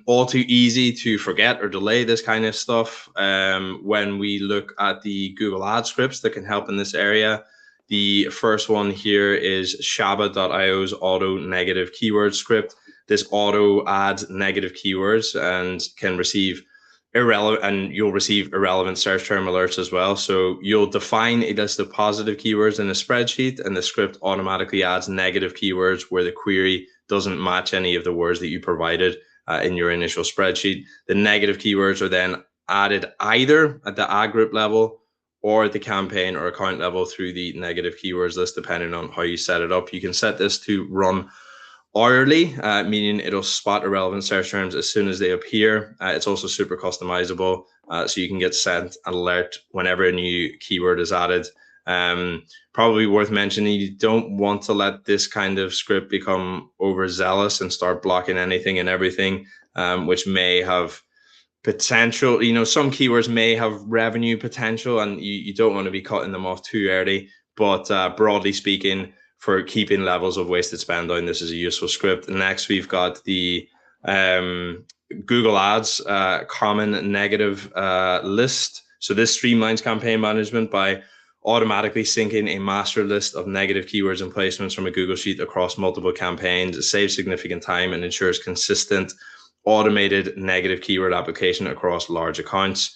All too easy to forget or delay this kind of stuff. When we look at the Google Ad scripts that can help in this area, the first one here is sami.bot's auto negative keyword script. This auto adds negative keywords and can receive irrelevant, and you'll receive irrelevant search term alerts as well. So you'll define a list of positive keywords in a spreadsheet, and the script automatically adds negative keywords where the query doesn't match any of the words that you provided in your initial spreadsheet. The negative keywords are then added either at the ad group level or at the campaign or account level through the negative keywords list, depending on how you set it up. You can set this to run hourly, meaning it'll spot irrelevant search terms as soon as they appear. It's also super customizable, so you can get sent an alert whenever a new keyword is added. Probably worth mentioning, you don't want to let this kind of script become overzealous and start blocking anything and everything, which may have potential. Some keywords may have revenue potential, and you don't want to be cutting them off too early. But broadly speaking, for keeping levels of wasted spend down, this is a useful script. And next, we've got the Google Ads common negative list. So this streamlines campaign management by automatically syncing a master list of negative keywords and placements from a Google Sheet across multiple campaigns. It saves significant time and ensures consistent automated negative keyword application across large accounts.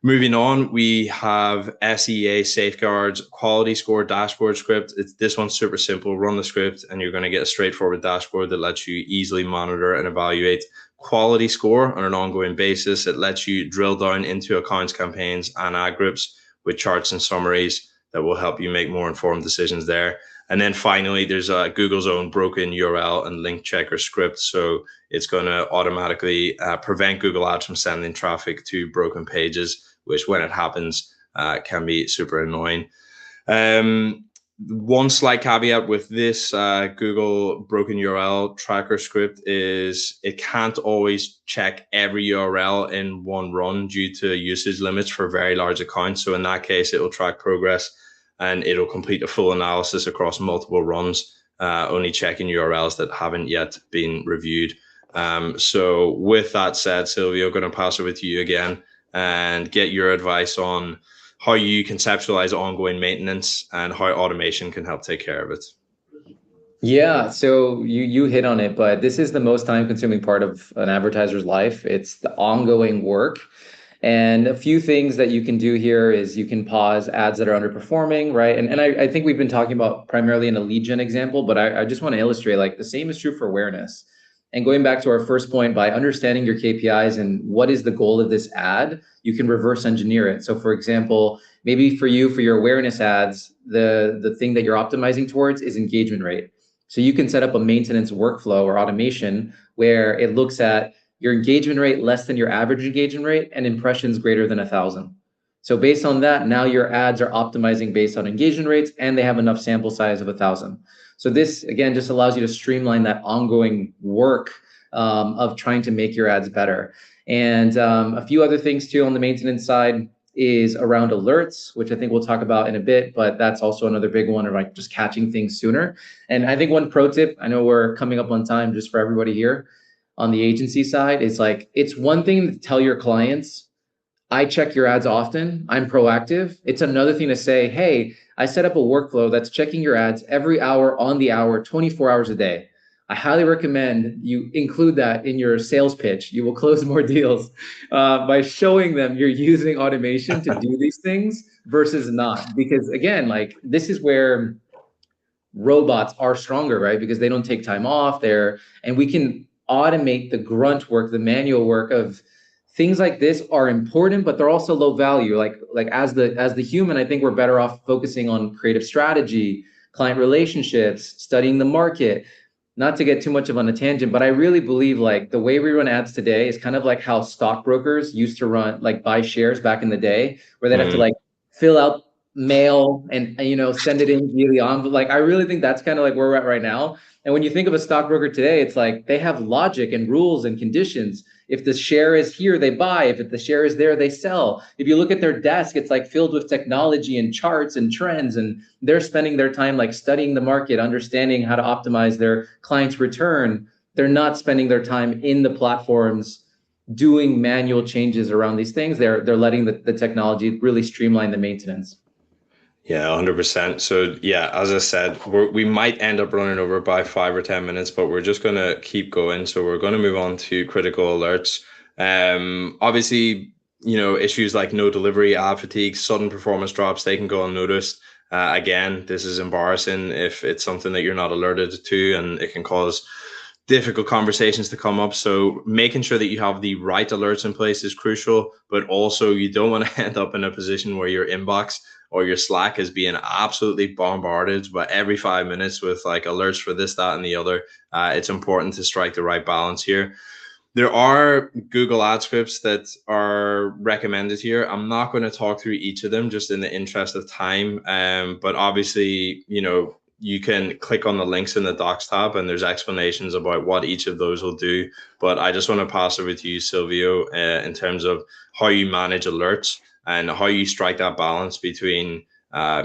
Moving on, we have SEA safeguards quality score dashboard script. This one's super simple. Run the script and you're going to get a straightforward dashboard that lets you easily monitor and evaluate quality score on an ongoing basis. It lets you drill down into accounts, campaigns, and ad groups with charts and summaries that will help you make more informed decisions there. And then finally, there's Google's own broken URL and link checker script. So it's going to automatically prevent Google Ads from sending traffic to broken pages, which when it happens can be super annoying. One slight caveat with this Google broken URL tracker script is it can't always check every URL in one run due to usage limits for very large accounts. So in that case, it will track progress and it'll complete a full analysis across multiple runs, only checking URLs that haven't yet been reviewed. So with that said, Silvio, going to pass over to you again and get your advice on how you conceptualize ongoing maintenance and how automation can help take care of it. Yeah, so you hit on it, but this is the most time-consuming part of an advertiser's life. It's the ongoing work. And a few things that you can do here is you can pause ads that are underperforming, right? And I think we've been talking about primarily in a lead gen example, but I just want to illustrate like the same is true for awareness. And going back to our first point, by understanding your KPIs and what is the goal of this ad, you can reverse engineer it. So for example, maybe for you, for your awareness ads, the thing that you're optimizing towards is engagement rate. So you can set up a maintenance workflow or automation where it looks at your engagement rate less than your average engagement rate and impressions greater than 1,000. So based on that, now your ads are optimizing based on engagement rates and they have enough sample size of 1,000. So this, again, just allows you to streamline that ongoing work of trying to make your ads better. And a few other things too on the maintenance side is around alerts, which I think we'll talk about in a bit, but that's also another big one of like just catching things sooner. And I think one pro tip, I know we're coming up on time just for everybody here on the agency side, is like, it's one thing to tell your clients, I check your ads often, I'm proactive. It's another thing to say, hey, I set up a workflow that's checking your ads every hour on the hour, 24 hours a day. I highly recommend you include that in your sales pitch. You will close more deals by showing them you're using automation to do these things versus not. Because again, like this is where robots are stronger, right? Because they don't take time off there, and we can automate the grunt work, the manual work of things like this are important, but they're also low value. Like as the human, I think we're better off focusing on creative strategy, client relationships, studying the market. Not to get too much of on a tangent, but I really believe like the way we run ads today is kind of like how stockbrokers used to run, like buy shares back in the day, where they'd have to like fill out mail and send it in via the envelope. Like I really think that's kind of like where we're at right now. And when you think of a stockbroker today, it's like they have logic and rules and conditions. If the share is here, they buy. If the share is there, they sell. If you look at their desk, it's like filled with technology and charts and trends, and they're spending their time like studying the market, understanding how to optimize their clients' return. They're not spending their time in the platforms doing manual changes around these things. They're letting the technology really streamline the maintenance. Yeah, 100%. So yeah, as I said, we might end up running over by 5 or 10 minutes, but we're just going to keep going. So we're going to move on to critical alerts. Obviously, issues like no delivery, ad fatigue, sudden performance drops, they can go unnoticed. Again, this is embarrassing if it's something that you're not alerted to, and it can cause difficult conversations to come up. So making sure that you have the right alerts in place is crucial, but also you don't want to end up in a position where your inbox or your Slack is being absolutely bombarded by every 5 minutes with like alerts for this, that, and the other. It's important to strike the right balance here. There are Google ad scripts that are recommended here. I'm not going to talk through each of them just in the interest of time. But obviously, you can click on the links in the docs tab and there's explanations about what each of those will do. But I just want to pass over to you, Silvio, in terms of how you manage alerts and how you strike that balance between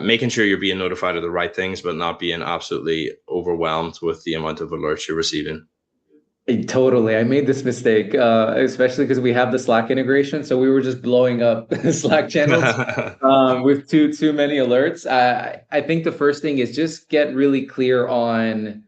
making sure you're being notified of the right things, but not being absolutely overwhelmed with the amount of alerts you're receiving. Totally. I made this mistake, especially because we have the Slack integration. So we were just blowing up Slack channels with too many alerts. I think the first thing is just get really clear on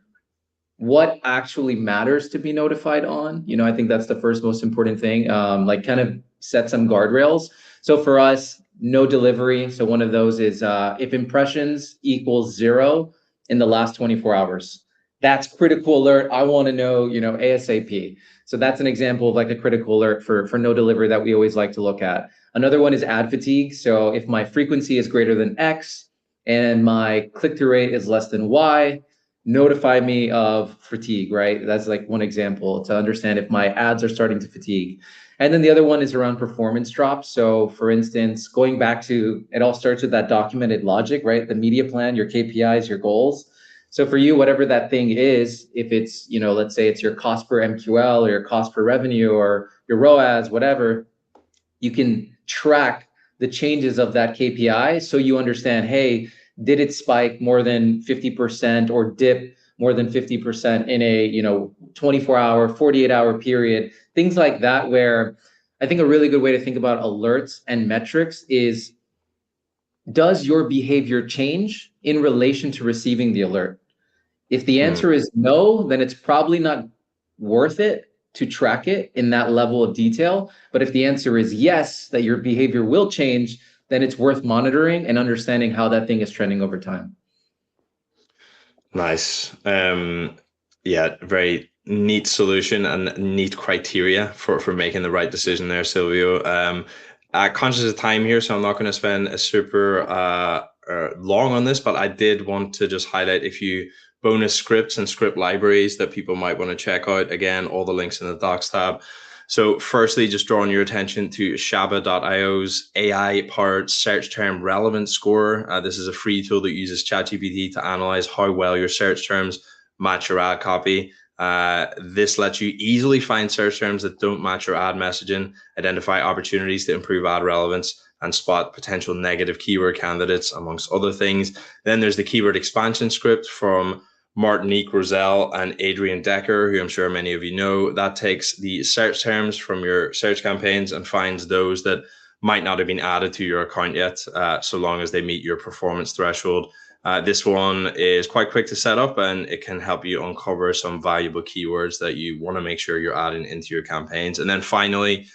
what actually matters to be notified on. I think that's the first most important thing. Like kind of set some guardrails. So for us, no delivery. So one of those is if impressions equals 0 in the last 24 hours. That's critical alert. I want to know, ASAP. So that's an example of like a critical alert for no delivery that we always like to look at. Another one is ad fatigue. So if my frequency is greater than X and my click-through rate is less than Y, notify me of fatigue, right? That's like one example to understand if my ads are starting to fatigue. And then the other one is around performance drops. So for instance, going back to, it all starts with that documented logic, right? The media plan, your KPIs, your goals. So for you, whatever that thing is, if it's, let's say it's your cost per MQL or your cost per revenue or your ROAS, whatever, you can track the changes of that KPI so you understand, hey, did it spike more than 50% or dip more than 50% in a 24-hour, 48-hour period, things like that, where I think a really good way to think about alerts and metrics is, does your behavior change in relation to receiving the alert? If the answer is no, then it's probably not worth it to track it in that level of detail. But if the answer is yes, that your behavior will change, then it's worth monitoring and understanding how that thing is trending over time. Nice. Yeah, very neat solution and neat criteria for making the right decision there, Silvio. Conscious of time here, so I'm not going to spend a super long on this, but I did want to just highlight a few bonus scripts and script libraries that people might want to check out. Again, all the links in the docs tab. So firstly, just drawing your attention to sami.bot's AI-powered search term relevance score. This is a free tool that uses ChatGPT to analyze how well your search terms match your ad copy. This lets you easily find search terms that don't match your ad messaging, identify opportunities to improve ad relevance, and spot potential negative keyword candidates, amongst other things. Then there's the keyword expansion script from Martinique Roselle and Adrian Decker, who I'm sure many of you know. That takes the search terms from your search campaigns and finds those that might not have been added to your account yet, so long as they meet your performance threshold. This one is quite quick to set up, and it can help you uncover some valuable keywords that you want to make sure you're adding into your campaigns. And then finally,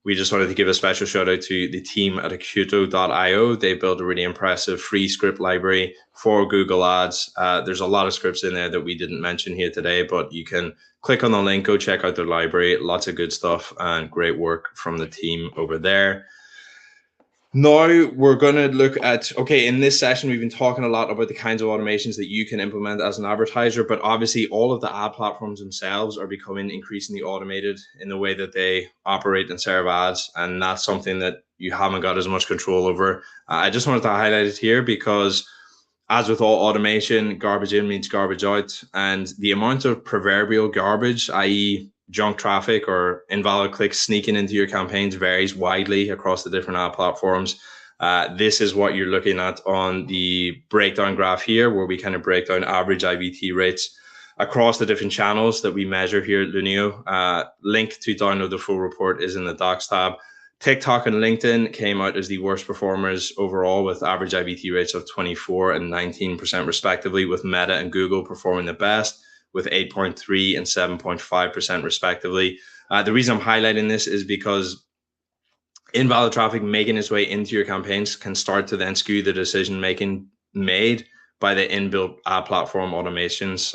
we just wanted to give a special shout out to the team at acuto.io. They built a really impressive free script library for Google Ads. There's a lot of scripts in there that we didn't mention here today, but you can click on the link, go check out their library. Lots of good stuff and great work from the team over there. Now we're going to look at, okay, in this session, we've been talking a lot about the kinds of automations that you can implement as an advertiser, but obviously all of the ad platforms themselves are becoming increasingly automated in the way that they operate and serve ads. And that's something that you haven't got as much control over. I just wanted to highlight it here because, as with all automation, garbage in means garbage out. And the amount of proverbial garbage, i.e., junk traffic or invalid clicks sneaking into your campaigns, varies widely across the different ad platforms. This is what you're looking at on the breakdown graph here, where we kind of break down average IVT rates across the different channels that we measure here at Lunio. Link to download the full report is in the docs tab. TikTok and LinkedIn came out as the worst performers overall, with average IVT rates of 24 and 19% respectively, with Meta and Google performing the best with 8.3 and 7.5% respectively. The reason I'm highlighting this is because invalid traffic making its way into your campaigns can start to then skew the decision making made by the inbuilt ad platform automations,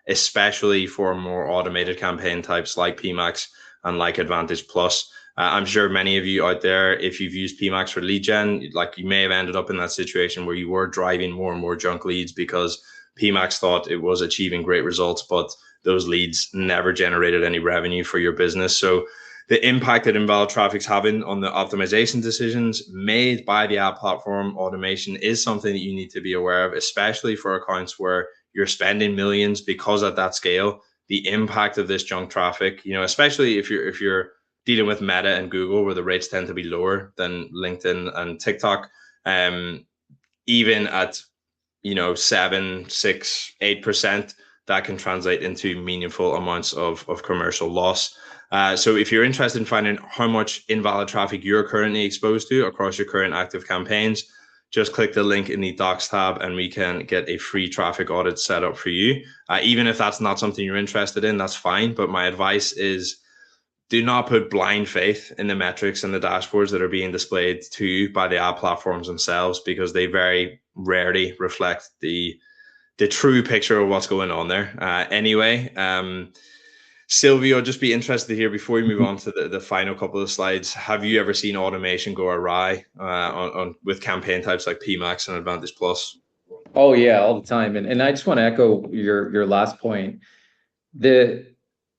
especially for more automated campaign types like PMax and like Advantage Plus. I'm sure many of you out there, if you've used PMax for lead gen, like you may have ended up in that situation where you were driving more and more junk leads because PMax thought it was achieving great results, but those leads never generated any revenue for your business. So the impact that invalid traffic's having on the optimization decisions made by the ad platform automation is something that you need to be aware of, especially for accounts where you're spending millions, because at that scale, the impact of this junk traffic, especially if you're dealing with Meta and Google, where the rates tend to be lower than LinkedIn and TikTok, even at 7, 6, 8%, that can translate into meaningful amounts of commercial loss. So if you're interested in finding how much invalid traffic you're currently exposed to across your current active campaigns, just click the link in the docs tab and we can get a free traffic audit set up for you. Even if that's not something you're interested in, that's fine. But my advice is, do not put blind faith in the metrics and the dashboards that are being displayed to you by the ad platforms themselves, because they very rarely reflect the true picture of what's going on there. Anyway, Silvio, just be interested to hear, before we move on to the final couple of slides, have you ever seen automation go awry with campaign types like PMax and Advantage Plus? Oh yeah, all the time. And I just want to echo your last point. The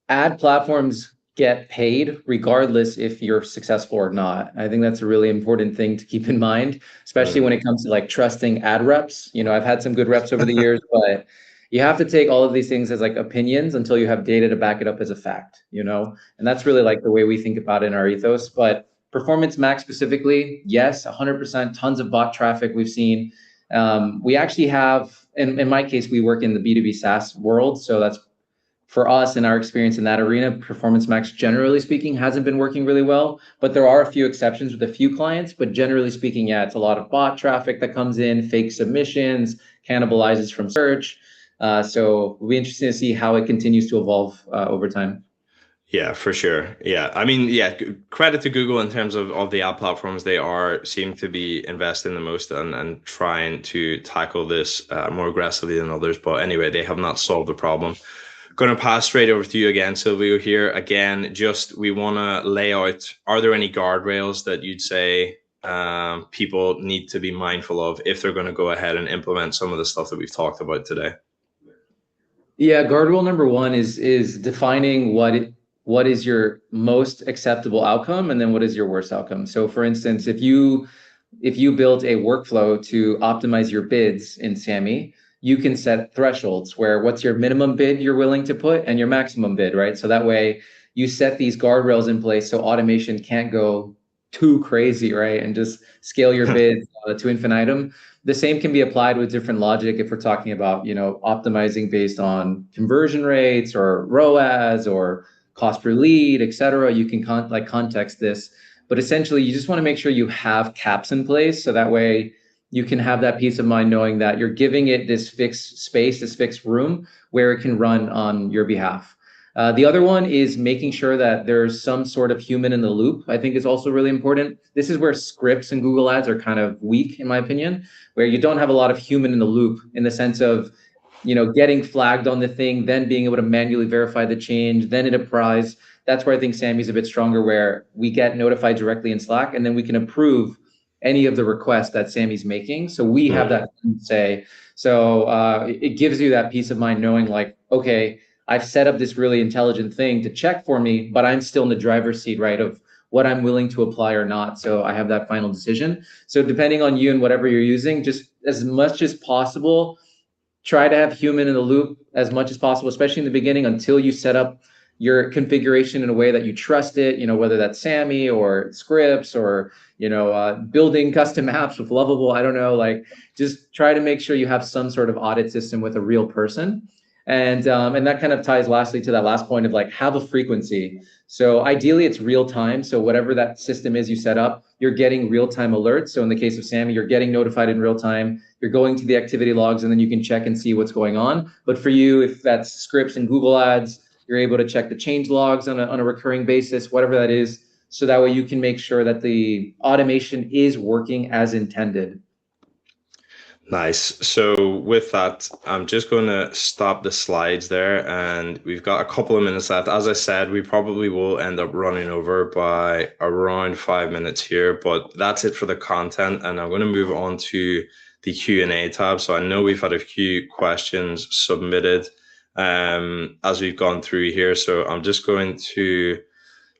ad platforms get paid regardless if you're successful or not. I think that's a really important thing to keep in mind, especially when Mm. it comes to like trusting ad reps. You know, I've had some good reps over the years, but you have to take all of these things as like opinions until you have data to back it up as a fact, you know? And that's really like the way we think about it in our ethos. But Performance Max specifically, yes, 100%, tons of bot traffic we've seen. We actually have, in my case, we work in the B2B SaaS world. So that's for us and our experience in that arena. Performance Max, generally speaking, hasn't been working really well, but there are a few exceptions with a few clients. But generally speaking, yeah, it's a lot of bot traffic that comes in, fake submissions, cannibalizes from search. So it'll be interesting to see how it continues to evolve over time. Yeah, for sure. Yeah. I mean, yeah, credit to Google in terms of the ad platforms. They are seem to be investing the most and trying to tackle this more aggressively than others. But anyway, they have not solved the problem. Going to pass straight over to you again, Silvio, here. Again, just we want to lay out, are there any guardrails that you'd say people need to be mindful of if they're going to go ahead and implement some of the stuff that we've talked about today? Yeah, guard rule number one is defining what is your most acceptable outcome and then what is your worst outcome. So for instance, if you built a workflow to optimize your bids in Sami, you can set thresholds where what's your minimum bid you're willing to put and your maximum bid, right? So that way you set these guardrails in place so automation can't go too crazy, right? And just scale your bids to infinitum. The same can be applied with different logic if we're talking about, optimizing based on conversion rates or ROAS or cost per lead, et cetera. You can context this, but essentially you just want to make sure you have caps in place. So that way you can have that peace of mind knowing that you're giving it this fixed space, this fixed room where it can run on your behalf. The other one is making sure that there's some sort of human in the loop, I think is also really important. This is where scripts and Google Ads are kind of weak, in my opinion, where you don't have a lot of human in the loop in the sense of, getting flagged on the thing, then being able to manually verify the change, then it applies. That's where I think Sami's a bit stronger, where we get notified directly in Slack, and then we can approve any of the requests that Sami's making. So we have that say. So it gives you that peace of mind knowing like, okay, I've set up this really intelligent thing to check for me, but I'm still in the driver's seat, right, of what I'm willing to apply or not. So I have that final decision. So depending on you and whatever you're using, just as much as possible, try to have human in the loop as much as possible, especially in the beginning until you set up your configuration in a way that you trust it, whether that's Sami or scripts or, building custom apps with Lovable. I don't know, like just try to make sure you have some sort of audit system with a real person. And that kind of ties lastly to that last point of like have a frequency. So ideally it's real time. So whatever that system is you set up, you're getting real time alerts. So in the case of Sami, you're getting notified in real time. You're going to the activity logs and then you can check and see what's going on. But for you, if that's scripts and Google Ads, you're able to check the change logs on a recurring basis, whatever that is. So that way you can make sure that the automation is working as intended. Nice. So with that, I'm just going to stop the slides there, and we've got a couple of minutes left. As I said, we probably will end up running over by around 5 minutes here, but that's it for the content, and I'm going to move on to the Q&A tab. So I know we've had a few questions submitted as we've gone through here. So I'm just going to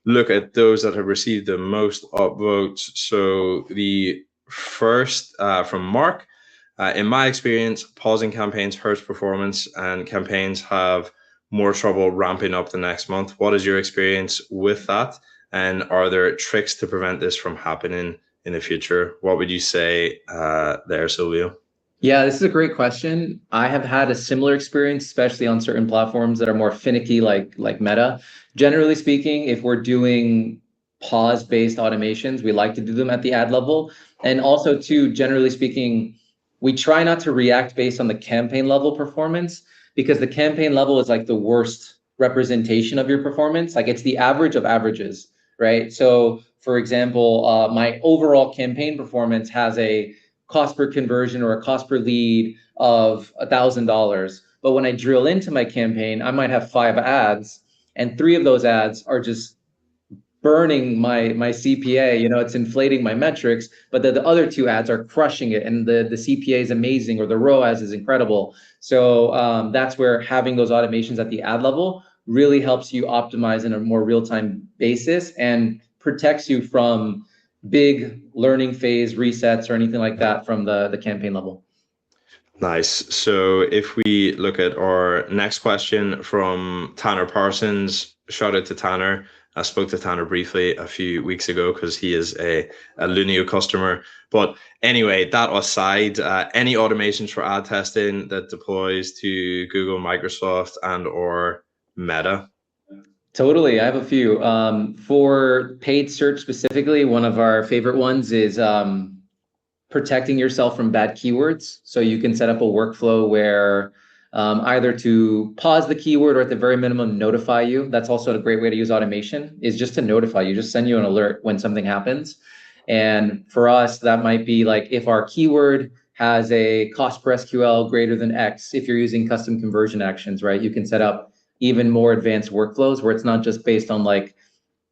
look at those that have received the most upvotes. So the first from Mark. In my experience, pausing campaigns hurts performance and campaigns have more trouble ramping up the next month. What is your experience with that? And are there tricks to prevent this from happening in the future? What would you say there, Silvio? Yeah, this is a great question. I have had a similar experience, especially on certain platforms that are more finicky, like Meta. Generally speaking, if we're doing pause-based automations, we like to do them at the ad level. And also, too, generally speaking, we try not to react based on the campaign level performance because the campaign level is like the worst representation of your performance. Like it's the average of averages, right? So, for example, my overall campaign performance has a cost per conversion or a cost per lead of $1,000. But when I drill into my campaign, I might have 5 ads, and 3 of those ads are just burning my CPA, it's inflating my metrics, but the other two ads are crushing it, and the CPA is amazing, or the ROAS is incredible. So that's where having those automations at the ad level really helps you optimize in a more real-time basis and protects you from big learning phase resets or anything like that from the campaign level. Nice. So if we look at our next question from Tanner Parsons, shout out to Tanner. I spoke to Tanner briefly a few weeks ago because he is a Lunio customer. But anyway, that aside, any automations for ad testing that deploys to Google, Microsoft, and or Meta? Totally. I have a few. For paid search specifically, one of our favorite ones is protecting yourself from bad keywords. So you can set up a workflow where either to pause the keyword or at the very minimum notify you. That's also a great way to use automation, is just to notify you, just send you an alert when something happens. And for us, that might be like if our keyword has a cost per SQL greater than X, if you're using custom conversion actions, right? You can set up even more advanced workflows where it's not just based on like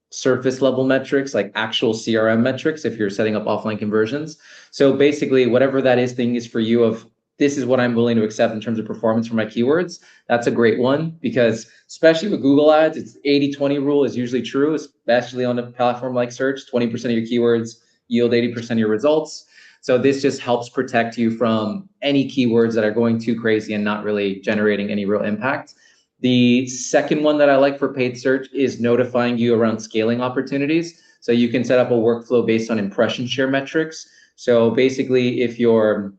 surface level metrics, like actual CRM metrics, if you're setting up offline conversions. So basically, whatever that thing is for you of this is what I'm willing to accept in terms of performance for my keywords, that's a great one, because especially with Google Ads, it's 80-20 rule is usually true, especially on a platform like search. 20% of your keywords yield 80% of your results. So this just helps protect you from any keywords that are going too crazy and not really generating any real impact. The second one that I like for paid search is notifying you around scaling opportunities. So you can set up a workflow based on impression share metrics. So basically, if your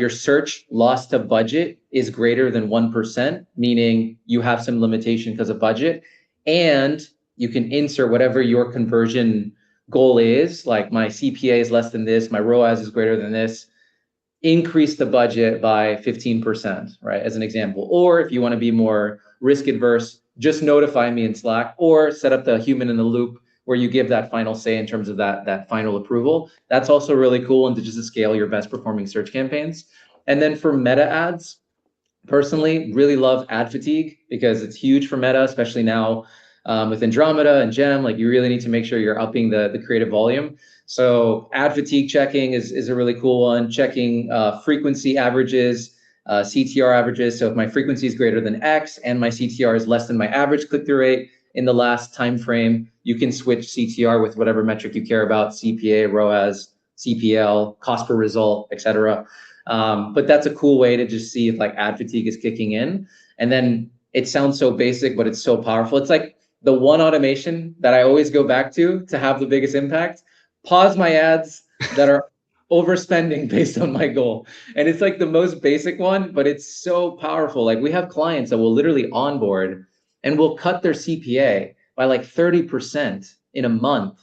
search loss to budget is greater than 1%, meaning you have some limitation because of budget, and you can insert whatever your conversion goal is, like my CPA is less than this, my ROAS is greater than this, increase the budget by 15%, right? As an example. Or if you want to be more risk adverse, just notify me in Slack, or set up the human in the loop where you give that final say in terms of that final approval. That's also really cool, and to just scale your best performing search campaigns. And then for meta ads, personally, really love ad fatigue because it's huge for Meta, especially now with Andromeda and Gem. Like you really need to make sure you're upping the creative volume. So ad fatigue checking is a really cool one. Checking frequency averages, CTR averages. So if my frequency is greater than X and my CTR is less than my average click-through rate in the last time frame, you can switch CTR with whatever metric you care about: CPA, ROAS, CPL, cost per result, etc. But that's a cool way to just see if like ad fatigue is kicking in. And then it sounds so basic, but it's so powerful. It's like the one automation that I always go back to have the biggest impact: pause my ads that are overspending based on my goal. And it's like the most basic one, but it's so powerful. Like we have clients that will literally onboard and will cut their CPA by like 30% in a month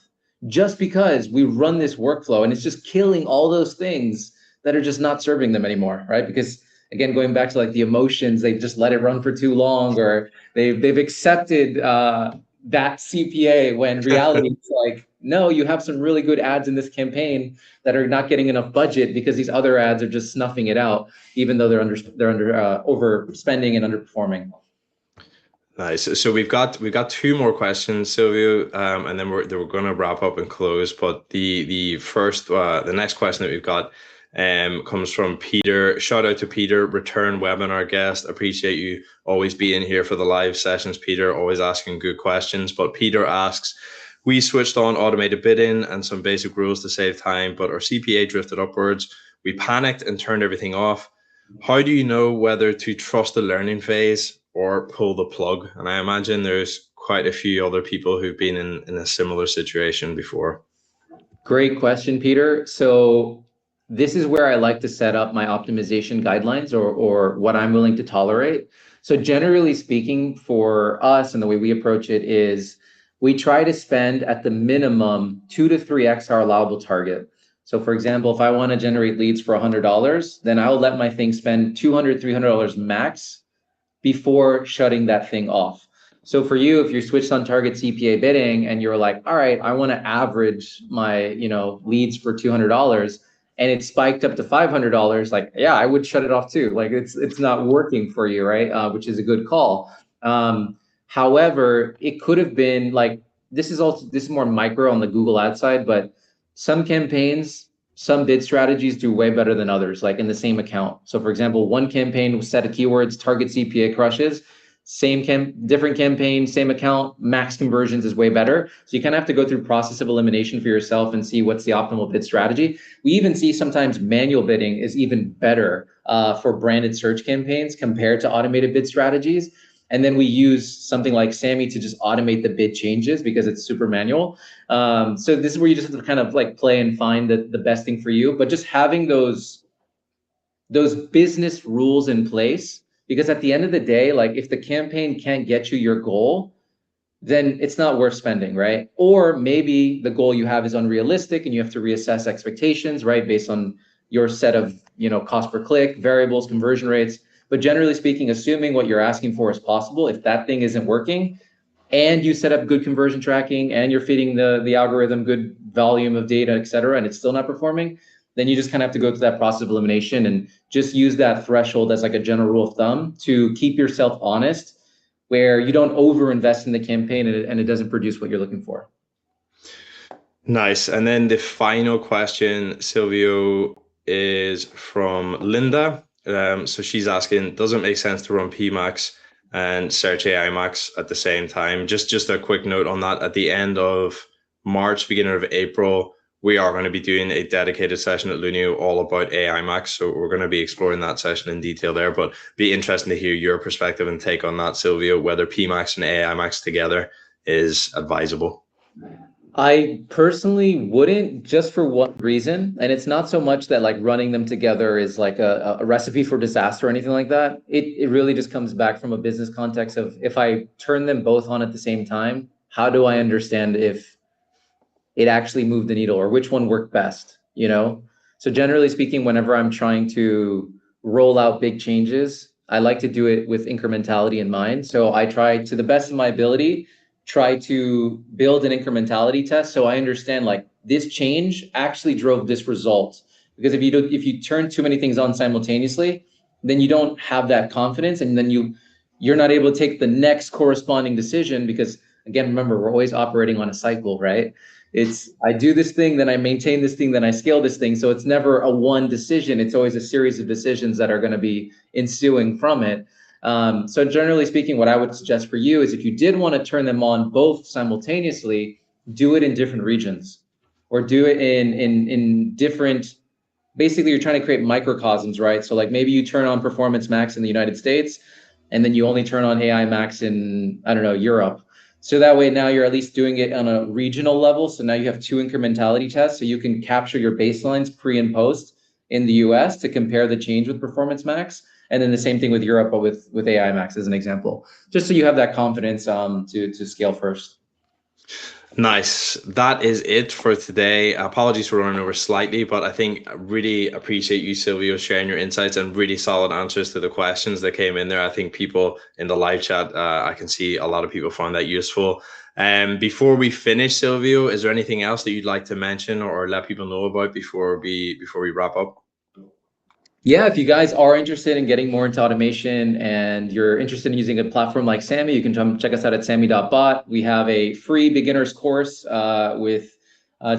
just because we run this workflow, and it's just killing all those things that are just not serving them anymore, right? Because again, going back to like the emotions, they've just let it run for too long, or they've accepted that CPA when reality it's like, no, you have some really good ads in this campaign that are not getting enough budget because these other ads are just snuffing it out, even though they're under overspending and underperforming. Nice. So we've got two more questions, Silvio, and then we're going to wrap up and close. But the next question that we've got comes from Peter. Shout out to Peter, return webinar guest. Appreciate you always being here for the live sessions, Peter. Always asking good questions. But Peter asks, we switched on automated bidding and some basic rules to save time, but our CPA drifted upwards. We panicked and turned everything off. How do you know whether to trust the learning phase or pull the plug? And I imagine there's quite a few other people who've been in a similar situation before. Great question, Peter. So this is where I like to set up my optimization guidelines, or what I'm willing to tolerate. So generally speaking, for us and the way we approach it is we try to spend at the minimum 2 to 3x our allowable target. So for example, if I want to generate leads for $100, then I'll let my thing spend $200, $300 max before shutting that thing off. So for you, if you switched on target CPA bidding and you're like, all right, I want to average my leads for $200, and it spiked up to $500, like, yeah, I would shut it off too. Like it's not working for you, right? Which is a good call. However, it could have been like this is more micro on the Google ad side, but some campaigns, some bid strategies do way better than others, like in the same account. So for example, one campaign with set of keywords, target CPA crushes, different campaign, same account, max conversions is way better. So you kind of have to go through process of elimination for yourself and see what's the optimal bid strategy. We even see sometimes manual bidding is even better for branded search campaigns compared to automated bid strategies. And then we use something like Sami to just automate the bid changes because it's super manual. So this is where you just have to kind of like play and find the best thing for you. But just having those business rules in place, because at the end of the day, like if the campaign can't get you your goal, then it's not worth spending, right? Or maybe the goal you have is unrealistic and you have to reassess expectations, right? Based on your set of, cost per click, variables, conversion rates. But generally speaking, assuming what you're asking for is possible, if that thing isn't working and you set up good conversion tracking and you're feeding the algorithm good volume of data, et cetera, and it's still not performing, then you just kind of have to go through that process of elimination and just use that threshold as like a general rule of thumb to keep yourself honest, where you don't over invest in the campaign and it doesn't produce what you're looking for. Nice. And then the final question, Silvio, is from Linda. So she's asking, does it make sense to run PMax and search AI Max at the same time? Just a quick note on that. At the end of March, beginning of April, we are going to be doing a dedicated session at Lunio all about AI Max. So we're going to be exploring that session in detail there, but be interesting to hear your perspective and take on that, Silvio, whether PMax and AI Max together is advisable. I personally wouldn't, just for one reason. And it's not so much that like running them together is like a recipe for disaster or anything like that. It really just comes back from a business context of, if I turn them both on at the same time, how do I understand if it actually moved the needle or which one worked best, So generally speaking, whenever I'm trying to roll out big changes, I like to do it with incrementality in mind. So I try, to the best of my ability, try to build an incrementality test so I understand like this change actually drove this result. Because if you turn too many things on simultaneously, then you don't have that confidence, and then you're not able to take the next corresponding decision, because again, remember, we're always operating on a cycle, right? It's, I do this thing, then I maintain this thing, then I scale this thing. So it's never a one decision. It's always a series of decisions that are going to be ensuing from it. So generally speaking, what I would suggest for you is, if you did want to turn them on both simultaneously, do it in different regions, or do it in different, basically you're trying to create microcosms, right? So like maybe you turn on Performance Max in the United States, and then you only turn on AI Max in, I don't know, Europe. So that way now you're at least doing it on a regional level. So now you have two incrementality tests, so you can capture your baselines pre and post in the US to compare the change with Performance Max. And then the same thing with Europe, but with AI Max as an example, just so you have that confidence to scale first. Nice. That is it for today. Apologies for running over slightly, but I think I really appreciate you, Silvio, sharing your insights and really solid answers to the questions that came in there. I think people in the live chat, I can see a lot of people find that useful. Before we finish, Silvio, is there anything else that you'd like to mention or let people know about before we wrap up? Yeah, if you guys are interested in getting more into automation and you're interested in using a platform like Sami, you can come check us out at sami.bot. We have a free beginner's course with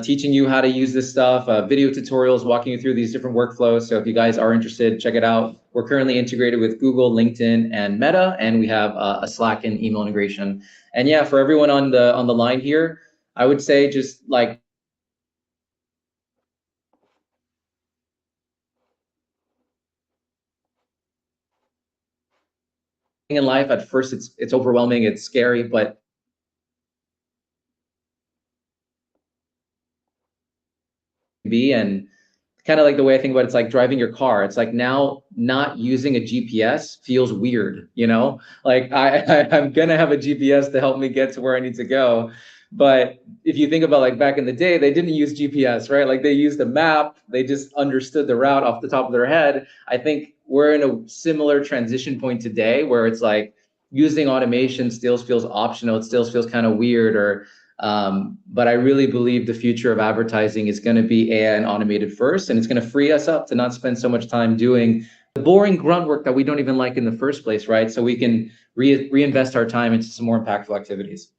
teaching you how to use this stuff, video tutorials walking you through these different workflows. So if you guys are interested, check it out. We're currently integrated with Google, LinkedIn, and Meta, and we have a Slack and email integration. And yeah, for everyone on the line here, I would say just like, in life, at first it's overwhelming, it's scary, but and kind of like the way I think about it, it's like driving your car. It's like now not using a GPS feels weird, like I'm gonna have a GPS to help me get to where I need to go. But if you think about like back in the day, they didn't use GPS, right? Like they used a map, they just understood the route off the top of their head. I think we're in a similar transition point today where it's like using automation still feels optional. It still feels kind of weird, but I really believe the future of advertising is going to be AI and automated first, and it's going to free us up to not spend so much time doing the boring grunt work that we don't even like in the first place, right? So we can reinvest our time into some more impactful activities.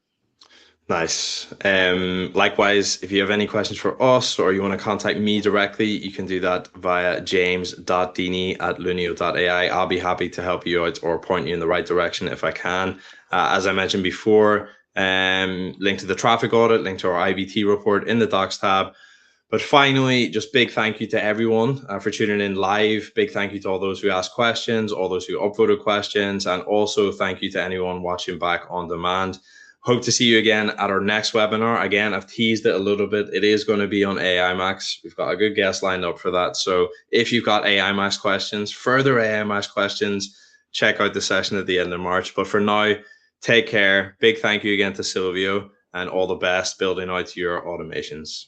Nice. Likewise, if you have any questions for us or you want to contact me directly, you can do that via james.deeney@lunio.ai. I'll be happy to help you out or point you in the right direction if I can. As I mentioned before, link to the traffic audit, link to our IBT report in the docs tab. But finally, just big thank you to everyone for tuning in live. Big thank you to all those who asked questions, all those who upvoted questions, and also thank you to anyone watching back on demand. Hope to see you again at our next webinar. Again, I've teased it a little bit. It is going to be on AI Max. We've got a good guest lined up for that. So if you've got AI Max questions, further AI Max questions, check out the session at the end of March. But for now, take care. Big thank you again to Silvio, and all the best building out your automations.